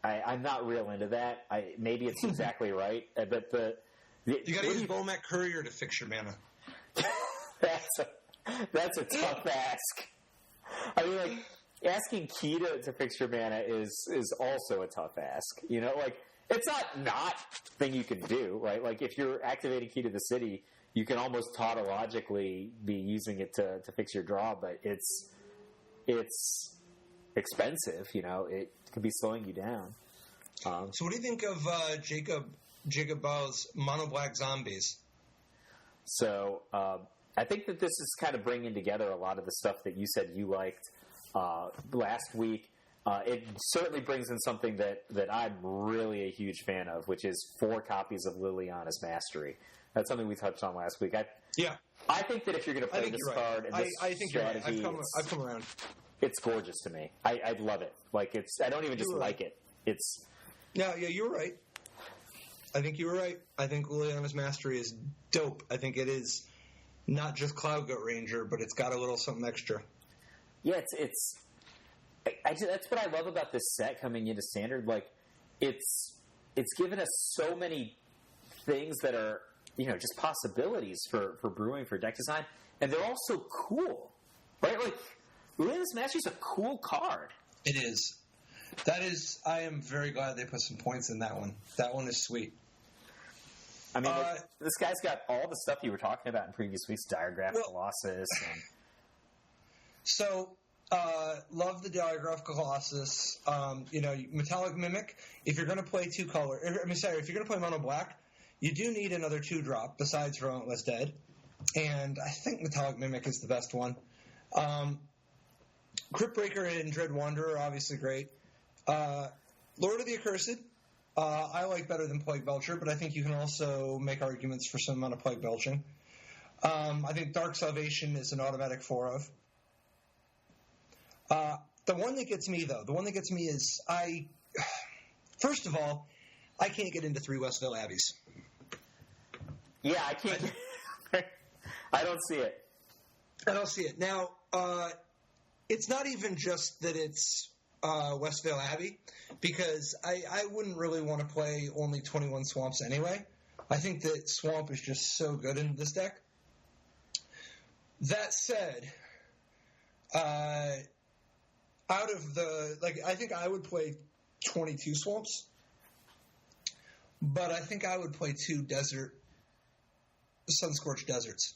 I'm not real into that. Maybe it's exactly right, but you got to use Bomac Courier to fix your mana. That's a tough ask. I mean, like asking Key to fix your mana is also a tough ask. You know, like it's not a thing you can do, right? Like if you're activating Key to the City, you can almost tautologically be using it to fix your draw, but it's expensive. You know, it could be slowing you down. So what do you think of Jacob Bau's Mono Black Zombies? So I think that this is kind of bringing together a lot of the stuff that you said you liked last week. It certainly brings in something that I'm really a huge fan of, which is 4 copies of Liliana's Mastery. That's something we touched on last week. I think that if you're going to play this card and this strategy, I've come around. It's gorgeous to me. I love it. Like I don't even just like it. It's yeah, you were right. I think you were right. I think Liliana's Mastery is dope. I think it is not just Cloud Goat Ranger, but it's got a little something extra. Yeah, that's what I love about this set coming into Standard. Like, it's given us so many things that are, you know, just possibilities for brewing, for deck design, and they're all so cool, right? Like, Liliana's Mastery is a cool card. It is. That is, I am very glad they put some points in that one. That one is sweet. I mean, this guy's got all the stuff you were talking about in previous weeks, Diagraph Colossus. So, love the Diagraph Colossus. Metallic Mimic, if you're going to play if you're going to play Mono Black, you do need another 2-drop besides Relentless Dead. And I think Metallic Mimic is the best one. Crypt Breaker and Dread Wanderer, obviously great. Lord of the Accursed, I like better than Plague Belcher, but I think you can also make arguments for some amount of Plague Belching. I think Dark Salvation is an automatic 4 of. The one that gets me, though, is first of all, I can't get into 3 Westvale Abbeys. Yeah, I can't. I don't see it. I don't see it. Now, it's not even just that it's Westvale Abbey, because I wouldn't really want to play only 21 Swamps anyway. I think that Swamp is just so good in this deck. That said, out of I think I would play 22 Swamps, but I think I would play 2 Sunscorched Deserts.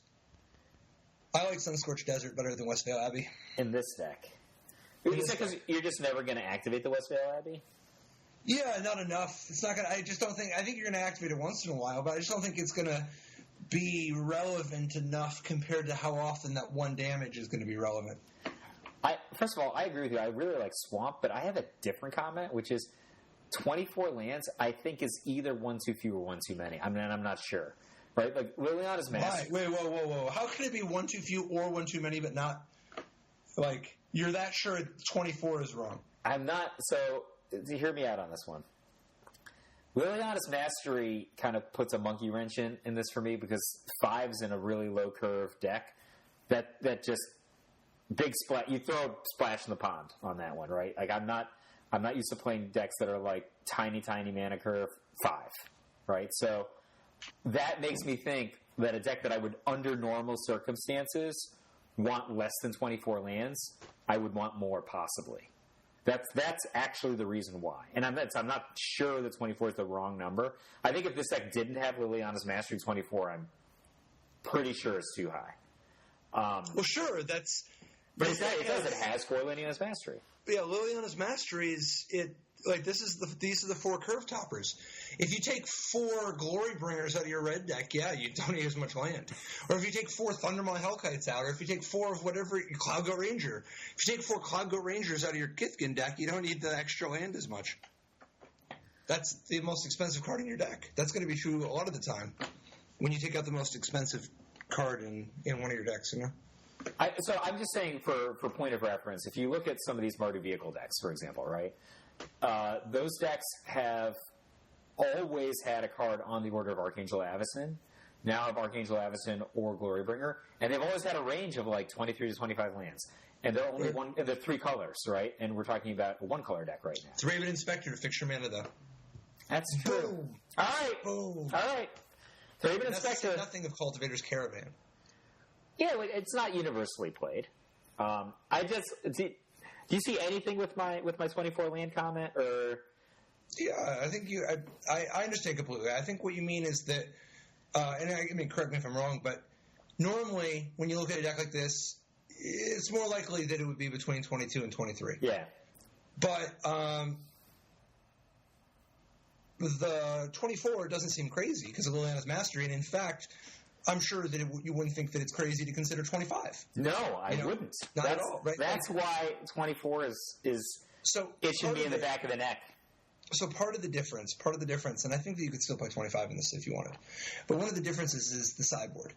I like Sunscorched Desert better than Westvale Abbey. In this deck. Because you're just never going to activate the Westvale Abbey? Yeah, not enough. It's not going to... I think you're going to activate it once in a while, but I just don't think it's going to be relevant enough compared to how often that 1 damage is going to be relevant. First of all, I agree with you. I really like Swamp, but I have a different comment, which is 24 lands, I think, is either 1 too few or 1 too many. I mean, I'm not sure. Right? Like, Liliana's Mastery... Wait, whoa. How can it be 1 too few or 1 too many, but not... Like, you're that sure 24 is wrong? I'm not... So, hear me out on this one. Liliana's Mastery kind of puts a monkey wrench in this for me, because 5's in a really low curve deck. That just... Big splash. You throw Splash in the pond on that one, right? Like, I'm not used to playing decks that are like tiny mana curve 5, right? So that makes me think, that a deck that I would, under normal circumstances, want less than 24 lands, I would want more possibly. That's actually the reason why. And I'm not sure that 24 is the wrong number. I think if this deck didn't have Liliana's Mastery 24, I'm pretty sure it's too high. Well, sure, that's... But it has 4 Liliana's Mastery. Yeah, Liliana's Mastery is... these are the 4 curve toppers. If you take 4 Glory Bringers out of your red deck, yeah, you don't need as much land. Or if you take 4 Thundermaw Hellkites out, or if you take 4 of whatever Cloudgoat Ranger, if you take 4 Cloudgoat Rangers out of your Kithkin deck, you don't need the extra land as much. That's the most expensive card in your deck. That's going to be true a lot of the time when you take out the most expensive card in one of your decks, you know? So I'm just saying, for point of reference, if you look at some of these Mardu Vehicle decks, for example, right? Those decks have always had a card on the order of Archangel Avacyn, now have Archangel Avacyn or Glorybringer, and they've always had a range of like 23 to 25 lands. And they're only they're 3 colors, right? And we're talking about a 1-color deck right now. It's Raven Inspector to fix your mana, though. That's true. Boom. All right. Boom. All right. So Raven Inspector. Nothing of Cultivator's Caravan. Yeah, it's not universally played. Do you see anything with my 24 land comment, or? Yeah, I think I understand completely. I think what you mean is that, and I mean, correct me if I'm wrong, but normally when you look at a deck like this, it's more likely that it would be between 22 and 23. Yeah. But the 24 doesn't seem crazy because of Liliana's Mastery, and in fact, I'm sure that you wouldn't think that it's crazy to consider 25. No, I wouldn't. Not at all. Right? That's why 24 is so itching me in the back of the neck. So part of the difference, and I think that you could still play 25 in this if you wanted, but one of the differences is the sideboard.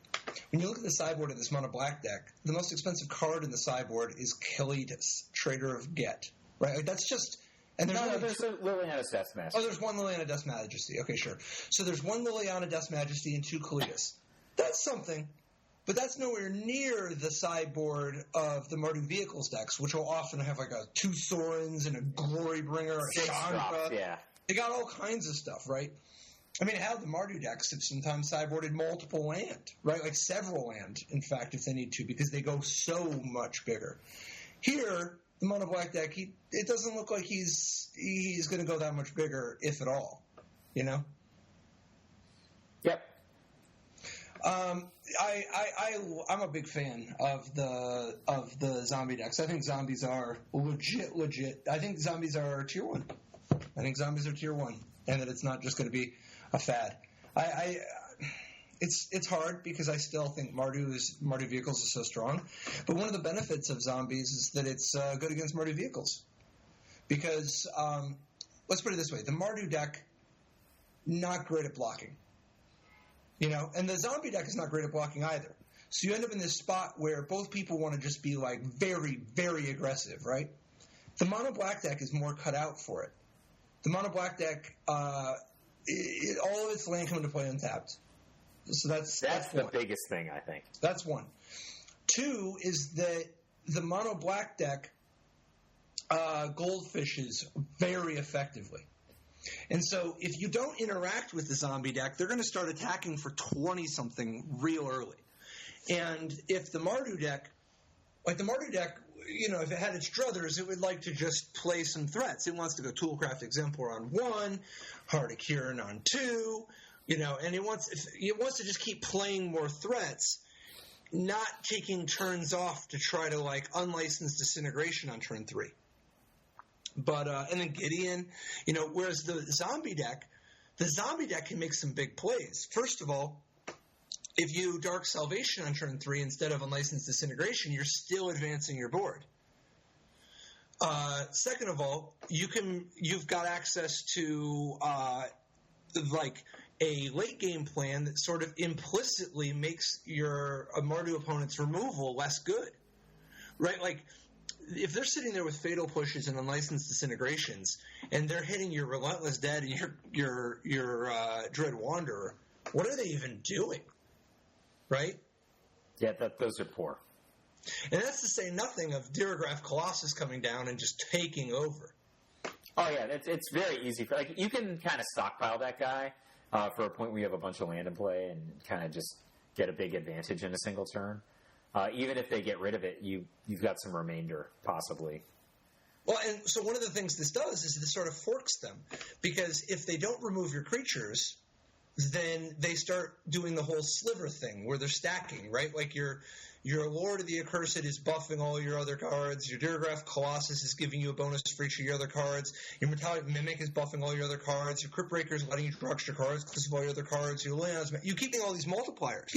When you look at the sideboard of this mono black deck, the most expensive card in the sideboard is Kalitas, Trader of Get. Right? Like that's just... And there's a Liliana's Death Majesty. Oh, there's 1 Liliana Death Majesty. Okay, sure. So there's 1 Liliana Death Majesty and 2 Kalitas. That's something, but that's nowhere near the sideboard of the Mardu Vehicles decks, which will often have like 2 Thorns and a Glorybringer, a Chandra. Yeah. They got all kinds of stuff, right? I mean, how the Mardu decks have sometimes sideboarded multiple land, right? Like several land, in fact, if they need to, because they go so much bigger. Here, the mono black deck, it doesn't look like he's going to go that much bigger, if at all. You know? Yep. I'm a big fan of the zombie decks. I think zombies are legit. I think zombies are tier 1. And that it's not just going to be a fad. It's hard because I still think Mardu Vehicles is so strong. But one of the benefits of zombies is that it's good against Mardu Vehicles. Because, let's put it this way, the Mardu deck, not great at blocking. You know, and the zombie deck is not great at blocking either. So you end up in this spot where both people want to just be like very, very aggressive, right? The mono black deck is more cut out for it. The mono black deck, all of its land come into play untapped. So that's the biggest thing, I think. That's 1. 2 is that the mono black deck goldfishes very effectively. And so if you don't interact with the zombie deck, they're going to start attacking for 20-something real early. And if the Mardu deck, you know, if it had its druthers, it would like to just play some threats. It wants to go Toolcraft Exemplar on 1, Heart of Kiran on 2, you know, and it wants to just keep playing more threats, not taking turns off to try to, like, unlicensed Disintegration on turn 3. But and then Gideon, you know, whereas the zombie deck can make some big plays. First of all, if you Dark Salvation on turn 3 instead of Unlicensed Disintegration, you're still advancing your board. Second of all, you've got access to like a late game plan that sort of implicitly makes your Mardu opponent's removal less good, right? Like, if they're sitting there with Fatal Pushes and Unlicensed Disintegrations, and they're hitting your Relentless Dead and your Dread Wanderer, what are they even doing? Right? Yeah, those are poor. And that's to say nothing of Dirograph Colossus coming down and just taking over. Oh yeah, it's very easy. You can kind of stockpile that guy for a point where you have a bunch of land in play and kind of just get a big advantage in a single turn. Even if they get rid of it, you've got some remainder, possibly. Well, and so one of the things this does is this sort of forks them, because if they don't remove your creatures, then they start doing the whole sliver thing where they're stacking, right? Like your Lord of the Accursed is buffing all your other cards. Your Durograph Colossus is giving you a bonus for each of your other cards. Your Metallic Mimic is buffing all your other cards. Your Crypt Breaker is letting you draw extra cards because of all your other cards. Your Leon's, you're keeping all these multipliers.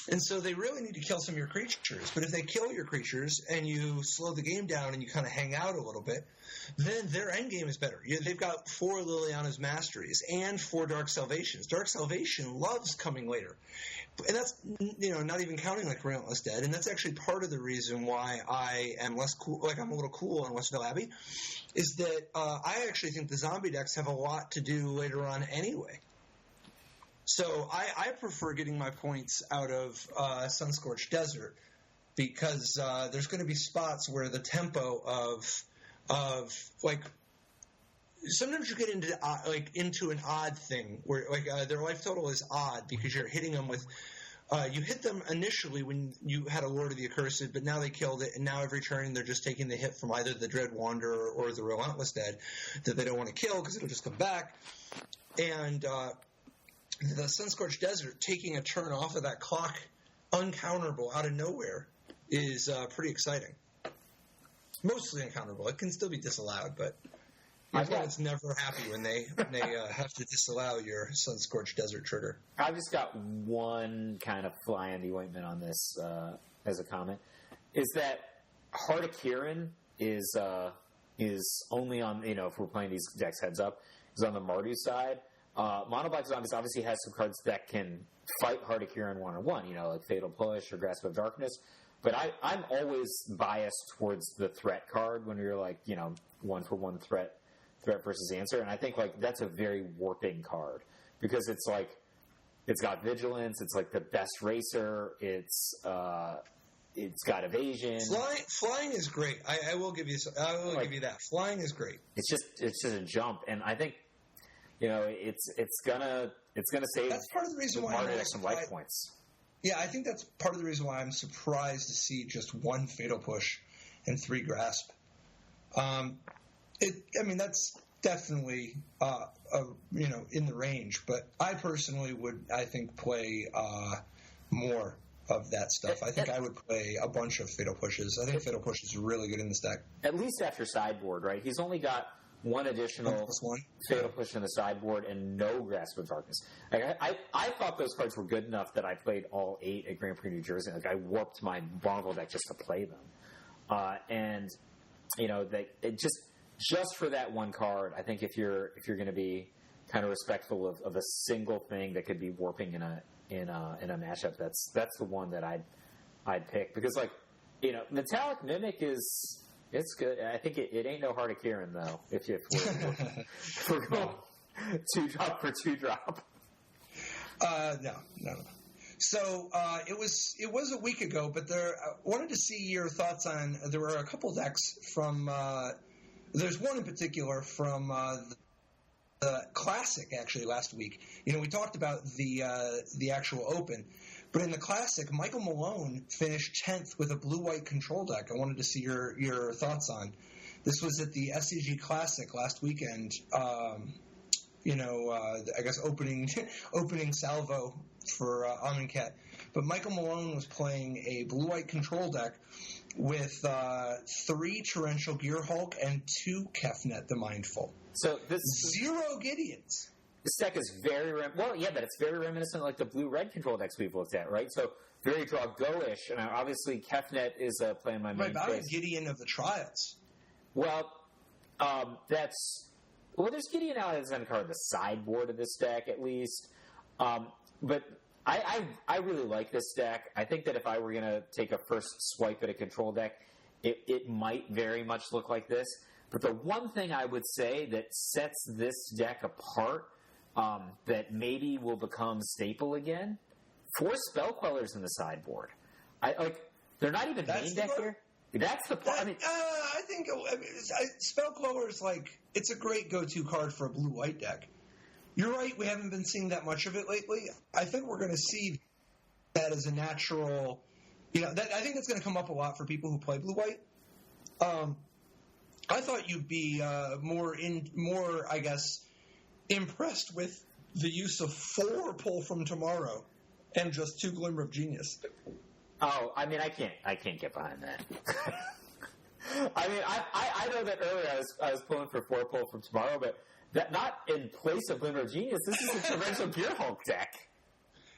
And so they really need to kill some of your creatures. But if they kill your creatures and you slow the game down and you kind of hang out a little bit, then their end game is better. They've got 4 Liliana's Masteries and 4 Dark Salvations. Dark Salvation loves coming later. And that's, not even counting like Relentless Dead. And that's actually part of the reason why I am less cool, like I'm a little cool on Westvale Abbey, is that I actually think the zombie decks have a lot to do later on anyway. So I prefer getting my points out of Sunscorched Desert, because there's going to be spots where the tempo of like sometimes you get into an odd thing where their life total is odd because you're hitting them with you hit them initially when you had a Lord of the Accursed, but now they killed it, and now every turn they're just taking the hit from either the Dread Wanderer or the Relentless Dead that they don't want to kill because it'll just come back. And the Sunscorched Desert taking a turn off of that clock uncounterable out of nowhere is pretty exciting. Mostly uncounterable. It can still be disallowed, but your opponent's never happy when they have to disallow your Sunscorched Desert trigger. I've just got one kind of fly in the ointment on this as a comment, is that Heart of Kiran is only on, if we're playing these decks heads up, is on the Mardu side. Mono Black Zombies obviously has some cards that can fight Heart of Kiran 1-on-1, like Fatal Push or Grasp of Darkness. But I'm always biased towards the threat card when you're like, 1-for-1 threat versus answer. And I think that's a very warping card because it's got vigilance. It's like the best racer. It's got evasion. Flying is great. I will give you. Give you that. Flying is great. It's just a jump, and I think it's gonna save. That's part of the reason why I some life points. Yeah, I think that's part of the reason why I'm surprised to see just 1 Fatal Push and 3 Grasp. That's definitely in the range, but I personally would, I think, play more of that stuff. I think I would play a bunch of Fatal Pushes. I think Fatal Push is really good in this deck. At least after sideboard, right? He's only got 1 additional Fatal Push in the sideboard and no Grasp of Darkness. I thought those cards were good enough that I played all 8 at Grand Prix New Jersey. I warped my Bonneville deck just to play them. Just for that one card, I think if you're going to be kind of respectful of a single thing that could be warping in a matchup, that's the one that I'd pick because Metallic Mimic it's good. I think it ain't no Heart of Kiran though. If we're going 2-drop for 2-drop. No. So it was a week ago, but I wanted to see your thoughts on. There were a couple decks from. There's one in particular from the Classic actually last week. We talked about the actual Open, but in the Classic, Michael Malone finished 10th with a blue-white control deck. I wanted to see your thoughts on. This was at the SCG Classic last weekend. I guess opening salvo for Amonkhet. But Michael Malone was playing a blue-white control deck with 3 Torrential Gearhulk and 2 Kefnet the Mindful. So 0 Gideons. This deck is very but it's very reminiscent like the blue-red control decks we've looked at, right? So very draw go-ish, and obviously Kefnet is playing my main. Right, but I'm a Gideon of the Trials. Well, there's Gideon out as on kind of the sideboard of this deck at least, but I really like this deck. I think that if I were going to take a first swipe at a control deck, it might very much look like this. But the one thing I would say that sets this deck apart, that maybe will become staple again, 4 Spell Quellers in the sideboard. They're not even main deck here. That's the part. I think Spell Queller's it's a great go-to card for a blue-white deck. You're right, we haven't been seeing that much of it lately. I think we're going to see that as a natural, I think that's going to come up a lot for people who play blue-white. I thought you'd be more, I guess, impressed with the use of 4 Pull from Tomorrow and just 2 Glimmer of Genius. Oh, I mean, I can't get behind that. I mean, I know that earlier I was pulling for 4 Pull from Tomorrow, but that not in place of Glimmer of Genius. This is a Torrential Gearhulk deck.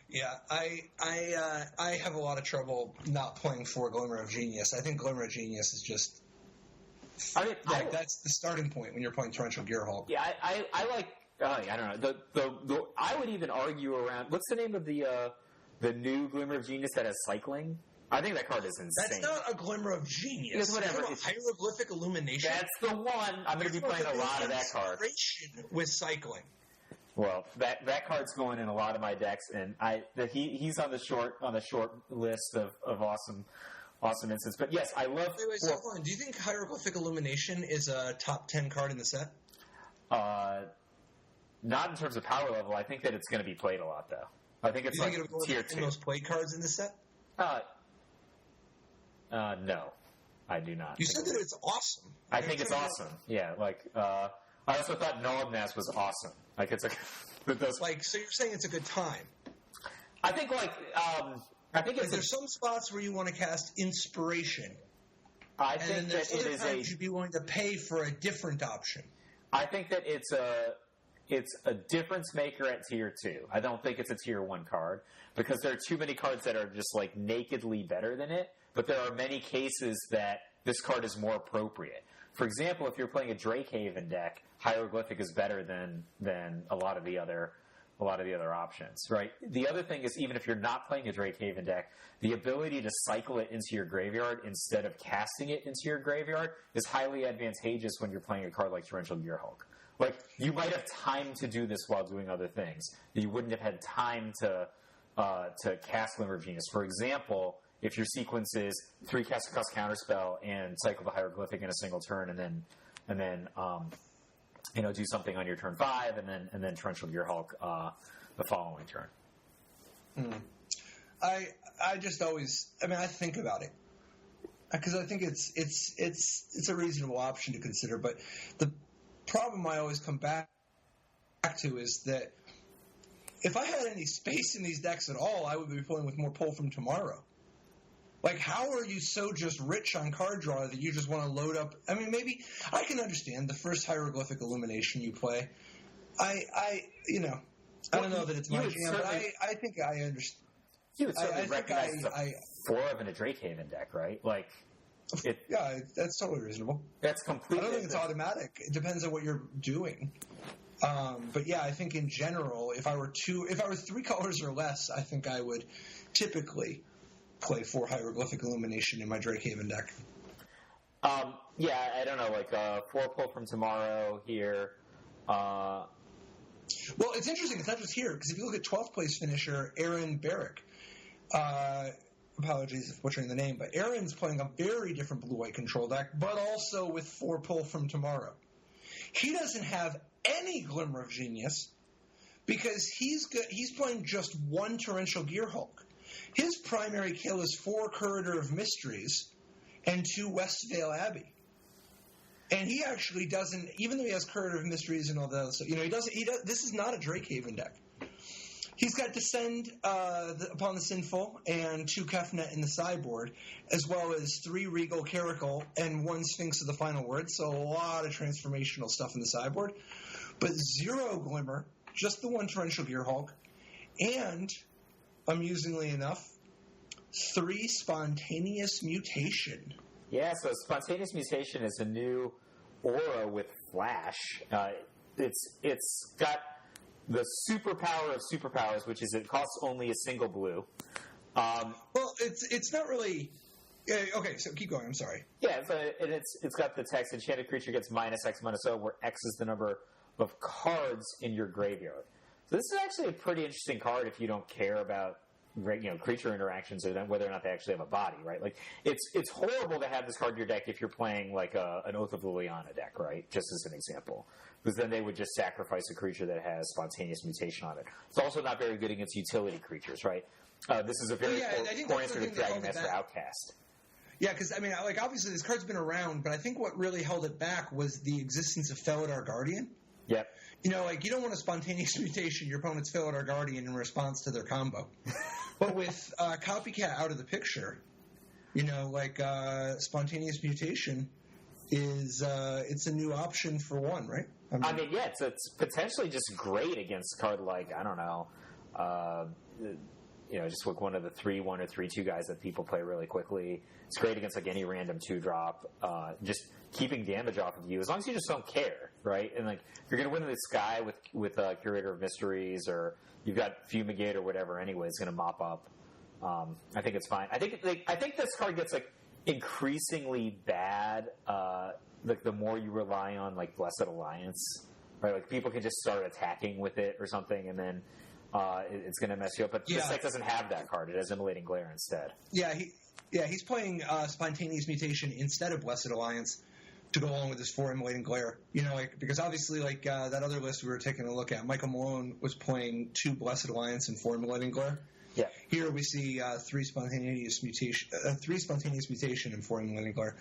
Yeah, I have a lot of trouble not playing 4 Glimmer of Genius. I think Glimmer of Genius is just... I mean, that's the starting point when you're playing Torrential Gearhulk. Yeah, I like... I don't know. The I would even argue around... What's the name of the new Glimmer of Genius that has cycling? I think that card is insane. That's not a Glimmer of Genius. It's whatever. It's Hieroglyphic Illumination. That's the one. I'm going to be playing a lot of that card. With cycling. Well, that card's going in a lot of my decks, and he's on the short list of awesome instances. But yes, I love. Wait, hold on. Do you think Hieroglyphic Illumination is a top 10 card in the set? Not in terms of power level. I think that it's going to be played a lot, though. I think it's like tier 2. Most played cards in the set? No, I do not. You said that it's awesome. I think it's awesome. Yeah, I also thought Nolgnaz was awesome. Like it's so you're saying it's a good time. I think there's some spots where you want to cast Inspiration. I think that it is you should be willing to pay for a different option. I think that it's a difference maker at tier 2. I don't think it's a tier 1 card because there are too many cards that are just like nakedly better than it. But there are many cases that this card is more appropriate. For example, if you're playing a Drakehaven deck, Hieroglyphic is better than a lot of the other options, right? The other thing is, even if you're not playing a Drakehaven deck, the ability to cycle it into your graveyard instead of casting it into your graveyard is highly advantageous when you're playing a card like Torrential Gearhulk. Like, you might have time to do this while doing other things. You wouldn't have had time to cast Glimmer of Genius. For example, if your sequence is 3 cast across Counterspell and cycle the Hieroglyphic in a single turn, and then do something on your turn 5, and then Torrential Gearhulk the following turn. I just always, I think about it because I think it's a reasonable option to consider. But the problem I always come back to is that if I had any space in these decks at all, I would be playing with more Pull from Tomorrow. Like, how are you so just rich on card draw that you just want to load up? I mean, maybe I can understand the first Hieroglyphic Illumination you play. I don't know that it's my jam, but I think I understand. You would certainly recognize the 4 of in a Drakehaven deck, right? Like, yeah, that's totally reasonable. That's completely. I don't think it's automatic. It depends on what you're doing. But yeah, I think in general, if I were 3 colors or less, I think I would typically play 4 Hieroglyphic Illumination in my Drakehaven deck. Yeah, I don't know, like 4 Pull from Tomorrow here. Well, it's interesting. It's not just here, because if you look at 12th place finisher Aaron Barrick, apologies if butchering the name, but Aaron's playing a very different blue-white control deck, but also with 4 Pull from Tomorrow. He doesn't have any Glimmer of Genius because he's playing just 1 Torrential Gearhulk. His primary kill is 4 Corridor of Mysteries and 2 Westvale Abbey. And he actually doesn't, even though he has Corridor of Mysteries and all that, so, he doesn't. This is not a Drakehaven deck. He's got Descend upon the Sinful and 2 Kefnet in the sideboard, as well as 3 Regal Caracal and 1 Sphinx of the Final Word. So a lot of transformational stuff in the sideboard, but 0 Glimmer, just the 1 Torrential Gearhulk, and amusingly enough, 3 Spontaneous Mutation. Yeah, so Spontaneous Mutation is a new aura with Flash. It's got the superpower of superpowers, which is it costs only a single blue. Well, it's not really. Okay, so keep going. I'm sorry. Yeah, it's got the text: enchanted creature gets -X/-O, where X is the number of cards in your graveyard. So this is actually a pretty interesting card if you don't care about creature interactions, or whether or not they actually have a body, right? Like it's horrible to have this card in your deck if you're playing like an Oath of Liliana deck, right? Just as an example, because then they would just sacrifice a creature that has spontaneous mutation on it. It's also not very good against utility creatures, right? This is a very poor answer to Dragon Master Outcast. Yeah, because, I mean, like, obviously this card's been around, but I think what really held it back was the existence of Felidar Guardian. Yep. You know, like, you don't want a spontaneous mutation your opponent's Felidar Guardian in response to their combo. But with Copycat out of the picture, you know, like, spontaneous mutation is, it's a new option for one, right? I mean, yeah, it's potentially just great against a card like, I don't know, just like one of the 3/1 or 3/2 guys that people play really quickly. It's great against like any random 2-drop. Just keeping damage off of you, as long as you just don't care, right? And like if you're going to win this guy with Curator of Mysteries, or you've got Fumigate or whatever. Anyway, it's going to mop up. I think it's fine. I think this card gets like increasingly bad. Like the more you rely on like Blessed Alliance, right? Like people can just start attacking with it or something, and then it's going to mess you up. But this deck doesn't have that card. It has Immolating Glare instead. He's playing Spontaneous Mutation instead of Blessed Alliance to go along with his 4 Immolating Glare. You know, like because obviously, like that other list we were taking a look at, Michael Malone was playing 2 Blessed Alliance and 4 Immolating Glare. Yeah. Here we see 3 Spontaneous Mutation, and 4 Immolating Glare.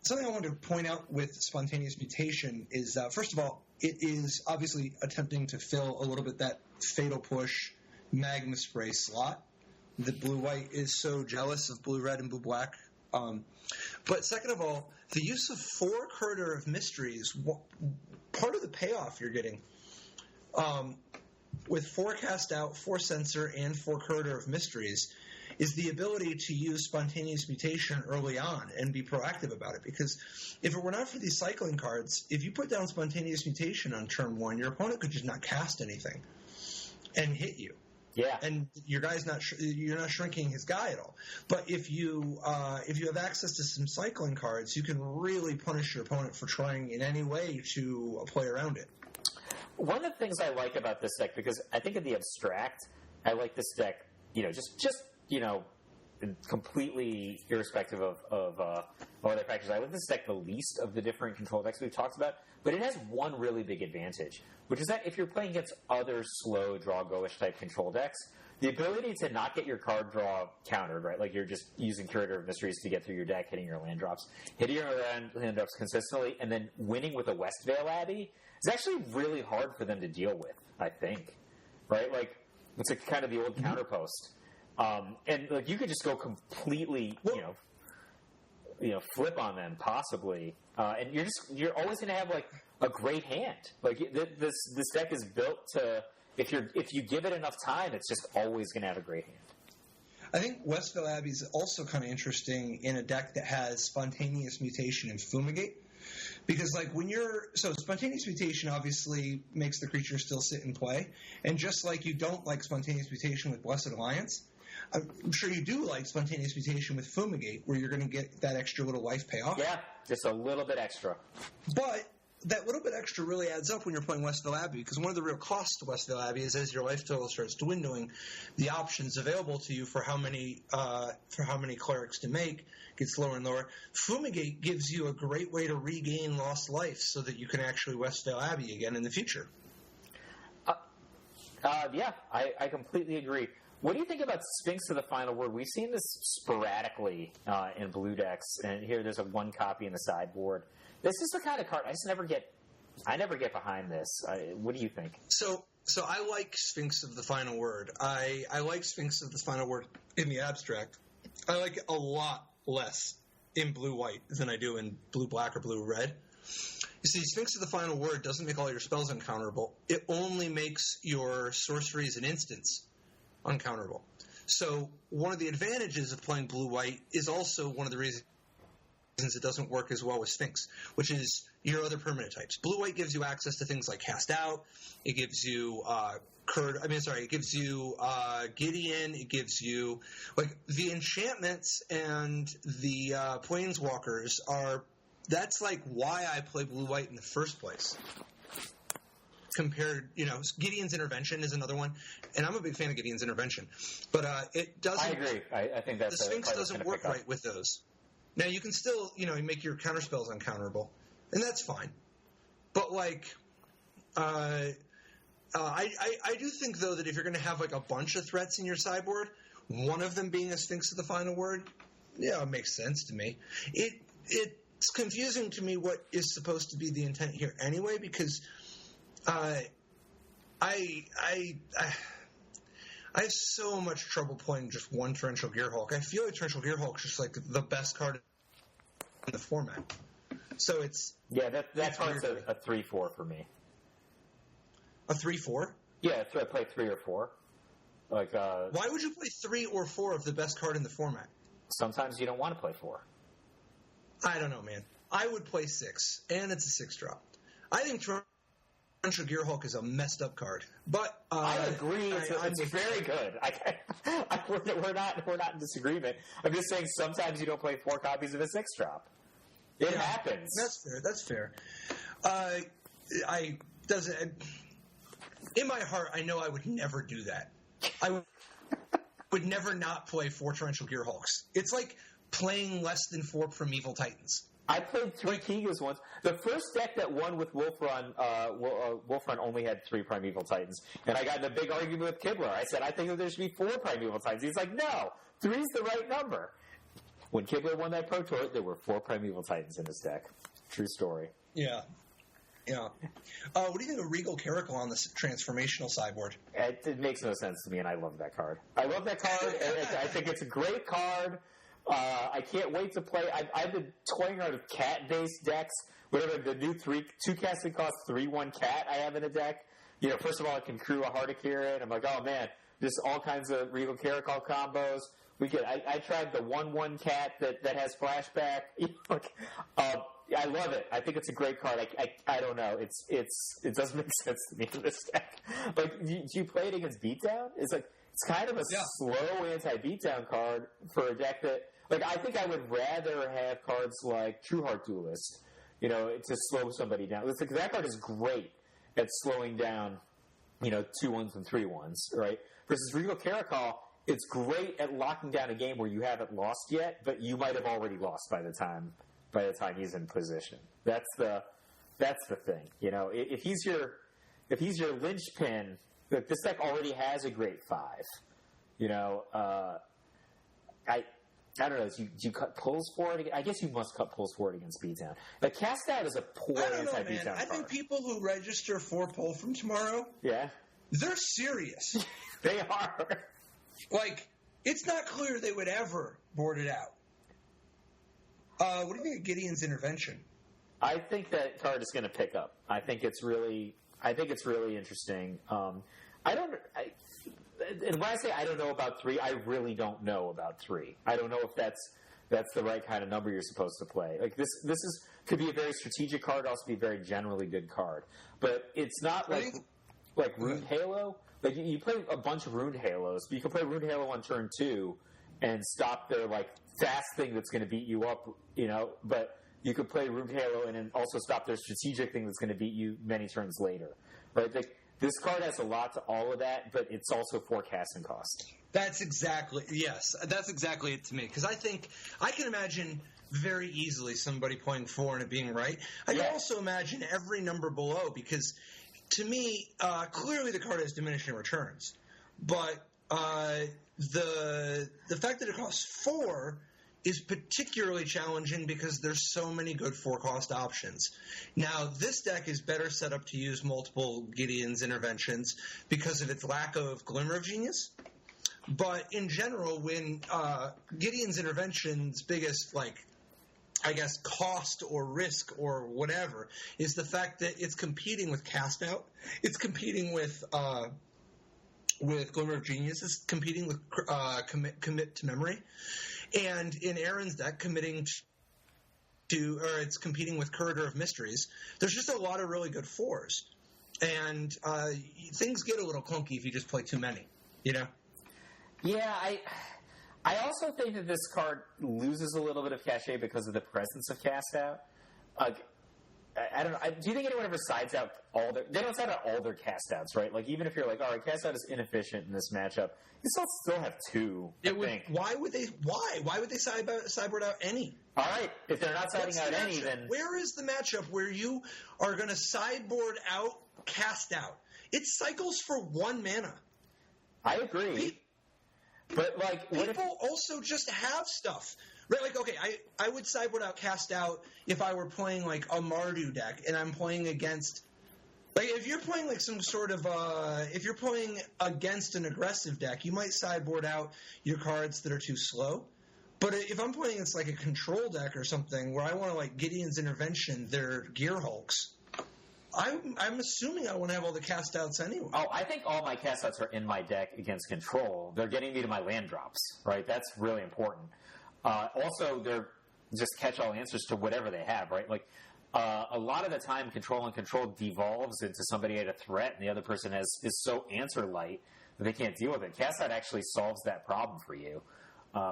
Something I wanted to point out with Spontaneous Mutation is, first of all, it is obviously attempting to fill a little bit that Fatal Push Magma Spray slot that Blue-White is so jealous of Blue-Red and Blue-Black. But second of all, the use of 4 Curator of Mysteries, part of the payoff you're getting with 4 Cast Out, 4 Censor, and 4 Curator of Mysteries is the ability to use Spontaneous Mutation early on and be proactive about it. Because if it were not for these cycling cards, if you put down Spontaneous Mutation on turn 1, your opponent could just not cast anything and hit you. Yeah. And your guy's you're not shrinking his guy at all. But if you have access to some cycling cards, you can really punish your opponent for trying in any way to play around it. One of the things I like about this deck, because I think in the abstract, I like this deck, just completely irrespective of other factors. I like this deck the least of the different control decks we've talked about, but it has one really big advantage, which is that if you're playing against other slow draw-go-ish type control decks, the ability to not get your card draw countered, right? Like you're just using Curator of Mysteries to get through your deck, hitting your land drops consistently, and then winning with a Westvale Abbey is actually really hard for them to deal with, I think. Right? Like, it's like kind of the old counterpost. And like you could just go completely, flip on them possibly, and you're always going to have like a great hand. Like this deck is built to if you give it enough time, it's just always going to have a great hand. I think Westvale Abbey is also kind of interesting in a deck that has Spontaneous Mutation and Fumigate. Because, like, Spontaneous Mutation obviously makes the creature still sit and play. And just like you don't like Spontaneous Mutation with Blessed Alliance, I'm sure you do like Spontaneous Mutation with Fumigate, where you're going to get that extra little life payoff. Yeah, just a little bit extra. But that little bit extra really adds up when you're playing Westvale Abbey, because one of the real costs to Westvale Abbey is as your life total starts dwindling, the options available to you for how many clerics to make gets lower and lower. Fumigate gives you a great way to regain lost life so that you can actually Westvale Abbey again in the future. I completely agree. What do you think about Sphinx of the Final Word? We've seen this sporadically in blue decks, and here there's a 1 copy in the sideboard. This is the kind of card I never get behind this. What do you think? So I like Sphinx of the Final Word. I like Sphinx of the Final Word in the abstract. I like it a lot less in blue-white than I do in blue-black or blue-red. You see, Sphinx of the Final Word doesn't make all your spells uncounterable. It only makes your sorceries and instants uncounterable. So one of the advantages of playing blue-white is also one of the reasons it doesn't work as well with Sphinx, which is your other permanent types. Blue-white gives you access to things like Cast Out. It gives you it gives you Gideon. It gives you like the enchantments and the planeswalkers are. That's like why I play blue-white in the first place. compared, Gideon's Intervention is another one, and I'm a big fan of Gideon's Intervention, but it doesn't. I agree. I think that's the Sphinx doesn't work right with those. Now you can still, you make your counter spells uncounterable, and that's fine. But I do think though that if you're going to have like a bunch of threats in your sideboard, one of them being a Sphinx of the Final Word, yeah, it makes sense to me. It's confusing to me what is supposed to be the intent here anyway, because I have so much trouble playing just one Torrential Gearhulk. I feel like Torrential Gearhulk is just like the best card in the format. So it's that card's a 3/4 for me. A 3/4? Yeah, so I play 3 or 4. Why would you play 3 or 4 of the best card in the format? Sometimes you don't want to play 4. I don't know, man. I would play 6, and it's a 6-drop. I think Torrential Gearhulk is a messed up card, but I agree. It's very good. We're not in disagreement. I'm just saying sometimes you don't play 4 copies of a 6-drop. It happens. That's fair. In my heart, I know I would never do that. I would never not play 4 Torrential Gearhulks. It's like playing less than 4 Primeval Titans. I played 3 Kigas once. The first deck that won with Wolfrun, Wolfrun only had 3 Primeval Titans. And I got in a big argument with Kibler. I said, I think that there should be 4 Primeval Titans. He's like, no, 3's the right number. When Kibler won that Pro Tour, there were 4 Primeval Titans in his deck. True story. Yeah. What do you think of Regal Caracal on the transformational sideboard? It makes no sense to me, and I love that card. I think it's a great card. I can't wait to play. I've been toying around with cat-based decks. Whatever the new 2 casting cost 3/1 cat I have in a deck. First of all, I can crew a Heart of Kiran. I'm like, oh man, just all kinds of Regal Caracal combos. I tried the 1/1 cat that has flashback. I love it. I think it's a great card. I don't know. It doesn't make sense to me in this deck. Do you play it against Beatdown? It's kind of a slow anti-beatdown card for a deck that I think I would rather have cards like True Heart Duelist, to slow somebody down. That card is great at slowing down, 2/1s and 3/1s, right? Versus Regal Caracal, it's great at locking down a game where you haven't lost yet, but you might have already lost by the time he's in position. That's the thing. If he's your linchpin, this deck already has a great 5. I don't know. Do you cut pulls for it? I guess you must cut pulls for it against Beatdown. But Cast Out is a poor anti-Beatdown card. I think people who register for pull from tomorrow, they're serious. They are. It's not clear they would ever board it out. What do you think of Gideon's Intervention? I think that card is going to pick up. I think it's really interesting. And when I say I don't know about 3, I really don't know about 3. I don't know if that's the right kind of number you're supposed to play. This could be a very strategic card, also be a very generally good card. But it's not like Ruined Halo. You play a bunch of Ruined Halos, but you can play Ruined Halo on turn 2 and stop their fast thing that's going to beat you up, but you could play Ruined Halo and then also stop their strategic thing that's going to beat you many turns later, right? This card has a lot to all of that, but it's also 4 casting cost. That's exactly it to me, because I can imagine very easily somebody playing 4 and it being right. I can also imagine every number below, because to me, clearly the card has diminishing returns, but the fact that it costs 4 is particularly challenging because there's so many good 4-cost options. Now, this deck is better set up to use multiple Gideon's Interventions because of its lack of Glimmer of Genius. But in general, when Gideon's Intervention's biggest, cost or risk or whatever is the fact that it's competing with Cast Out, it's competing with Glimmer of Genius, it's competing with Commit to Memory. And in Aaron's deck, it's competing with Corridor of Mysteries. There's just a lot of really good 4s. And things get a little clunky if you just play too many, Yeah, I also think that this card loses a little bit of cachet because of the presence of Cast Out. I don't know. Do you think anyone ever sides out all their? They don't side out all their cast outs, right? Like even if you're like, all right, cast out is inefficient in this matchup, you still have two. Why would they? Why would they sideboard out any? All right, if they're not siding out any, then where is the matchup where you are going to sideboard out cast out? It cycles for 1 mana. I agree. But like, people also just have stuff. Right, like, okay, I would sideboard out cast out if I were playing like a Mardu deck and I'm playing against, like, if you're playing like some sort of if you're playing against an aggressive deck, you might sideboard out your cards that are too slow. But if I'm playing against like a control deck or something where I want to like Gideon's Intervention, they're Gear Hulks, I'm assuming I want to have all the cast outs anyway. Oh, I think all my cast outs are in my deck against control. They're getting me to my land drops, right? That's really important. Also, they're just catch-all answers to whatever they have, right? Like, a lot of the time, control devolves into somebody at a threat, and the other person is so answer light that they can't deal with it. Cast out actually solves that problem for you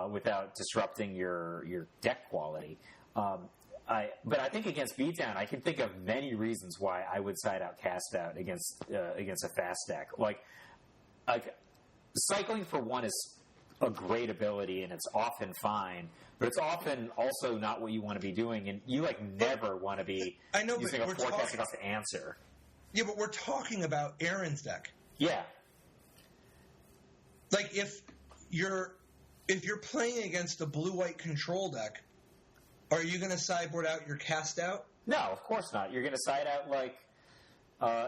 without disrupting your deck quality. But I think against beatdown, I can think of many reasons why I would side out cast out against a fast deck. Like cycling for 1 is a great ability, and it's often fine, but it's often also not what you want to be doing, and you never want to be using a forecasting cost to answer. Yeah, but we're talking about Aaron's deck. Yeah. Like if you're playing against a blue-white control deck, are you going to sideboard out your cast out? No, of course not. You're going to side out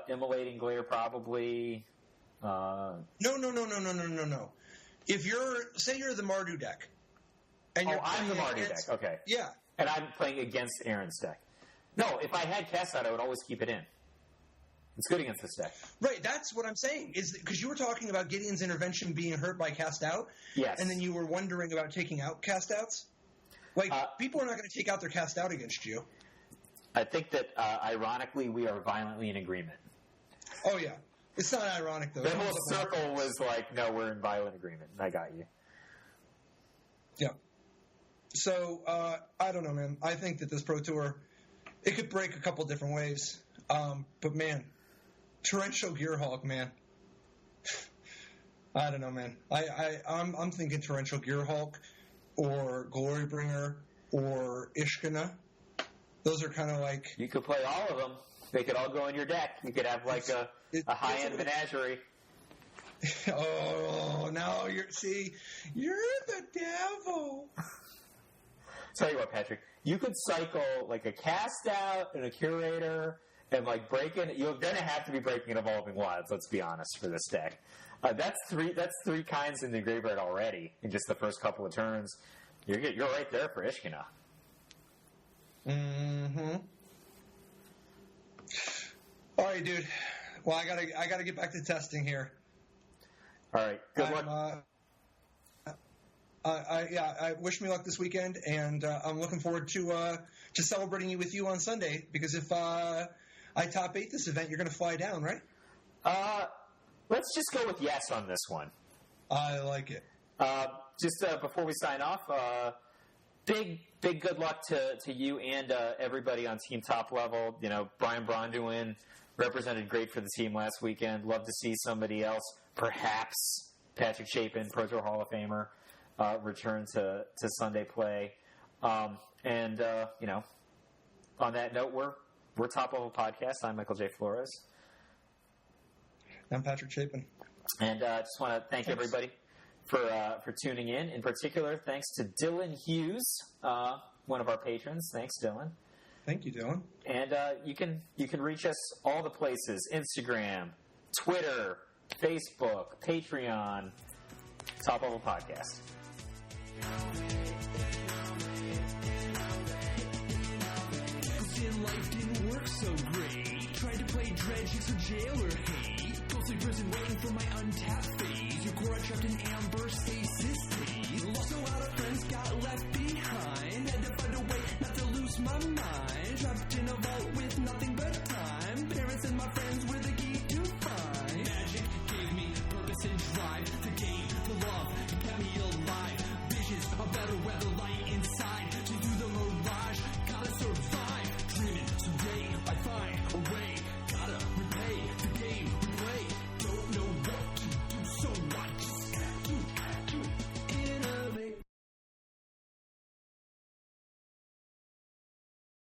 Immolating Glare probably. No. If say you're the Mardu deck. And I'm the Mardu deck. Okay. Yeah. And I'm playing against Aaron's deck. No, if I had cast out, I would always keep it in. It's good against this deck. Right, that's what I'm saying. Is because you were talking about Gideon's Intervention being hurt by cast out. Yes. And then you were wondering about taking out cast outs. Like, people are not going to take out their cast out against you. I think that, ironically, we are violently in agreement. Oh, yeah. It's not ironic, though. The whole circle was like, no, we're in violent agreement. I got you. Yeah. So, I don't know, man. I think that this Pro Tour, it could break a couple different ways. But, man, Torrential Gearhulk, man. I don't know, man. I'm thinking Torrential Gearhulk or Glorybringer or Ishkana. Those are kind of like... You could play all of them. They could all go in your deck. You could have like a high-end menagerie. Oh, now you're the devil. Tell you what, Patrick, you could cycle like a cast out and a curator and like break in. You're going to have to be breaking in Evolving Wilds, let's be honest, for this deck. That's three kinds in the graveyard already in just the first couple of turns. You're right there for Ishkana. Mm-hmm. All right, dude. Well, I gotta get back to testing here. All right. Good luck. I wish me luck this weekend, and I'm looking forward to celebrating with you on Sunday. Because if I top 8 this event, you're going to fly down, right? Let's just go with yes on this one. I like it. Just before we sign off, big good luck to you and everybody on Team Top Level. You know, Brian Bronduin represented great for the team last weekend. Love to see somebody else, perhaps Patrick Chapin, Pro Tour Hall of Famer, return to Sunday play. And you know, on that note, we're Top Level Podcast. I'm Michael J. Flores. I'm Patrick Chapin. And I just want to thank everybody for tuning in. In particular, thanks to Dylan Hughes, one of our patrons. Thanks, Dylan. Thank you, Dylan. And you can reach us all the places: Instagram, Twitter, Facebook, Patreon, Top Level Podcast.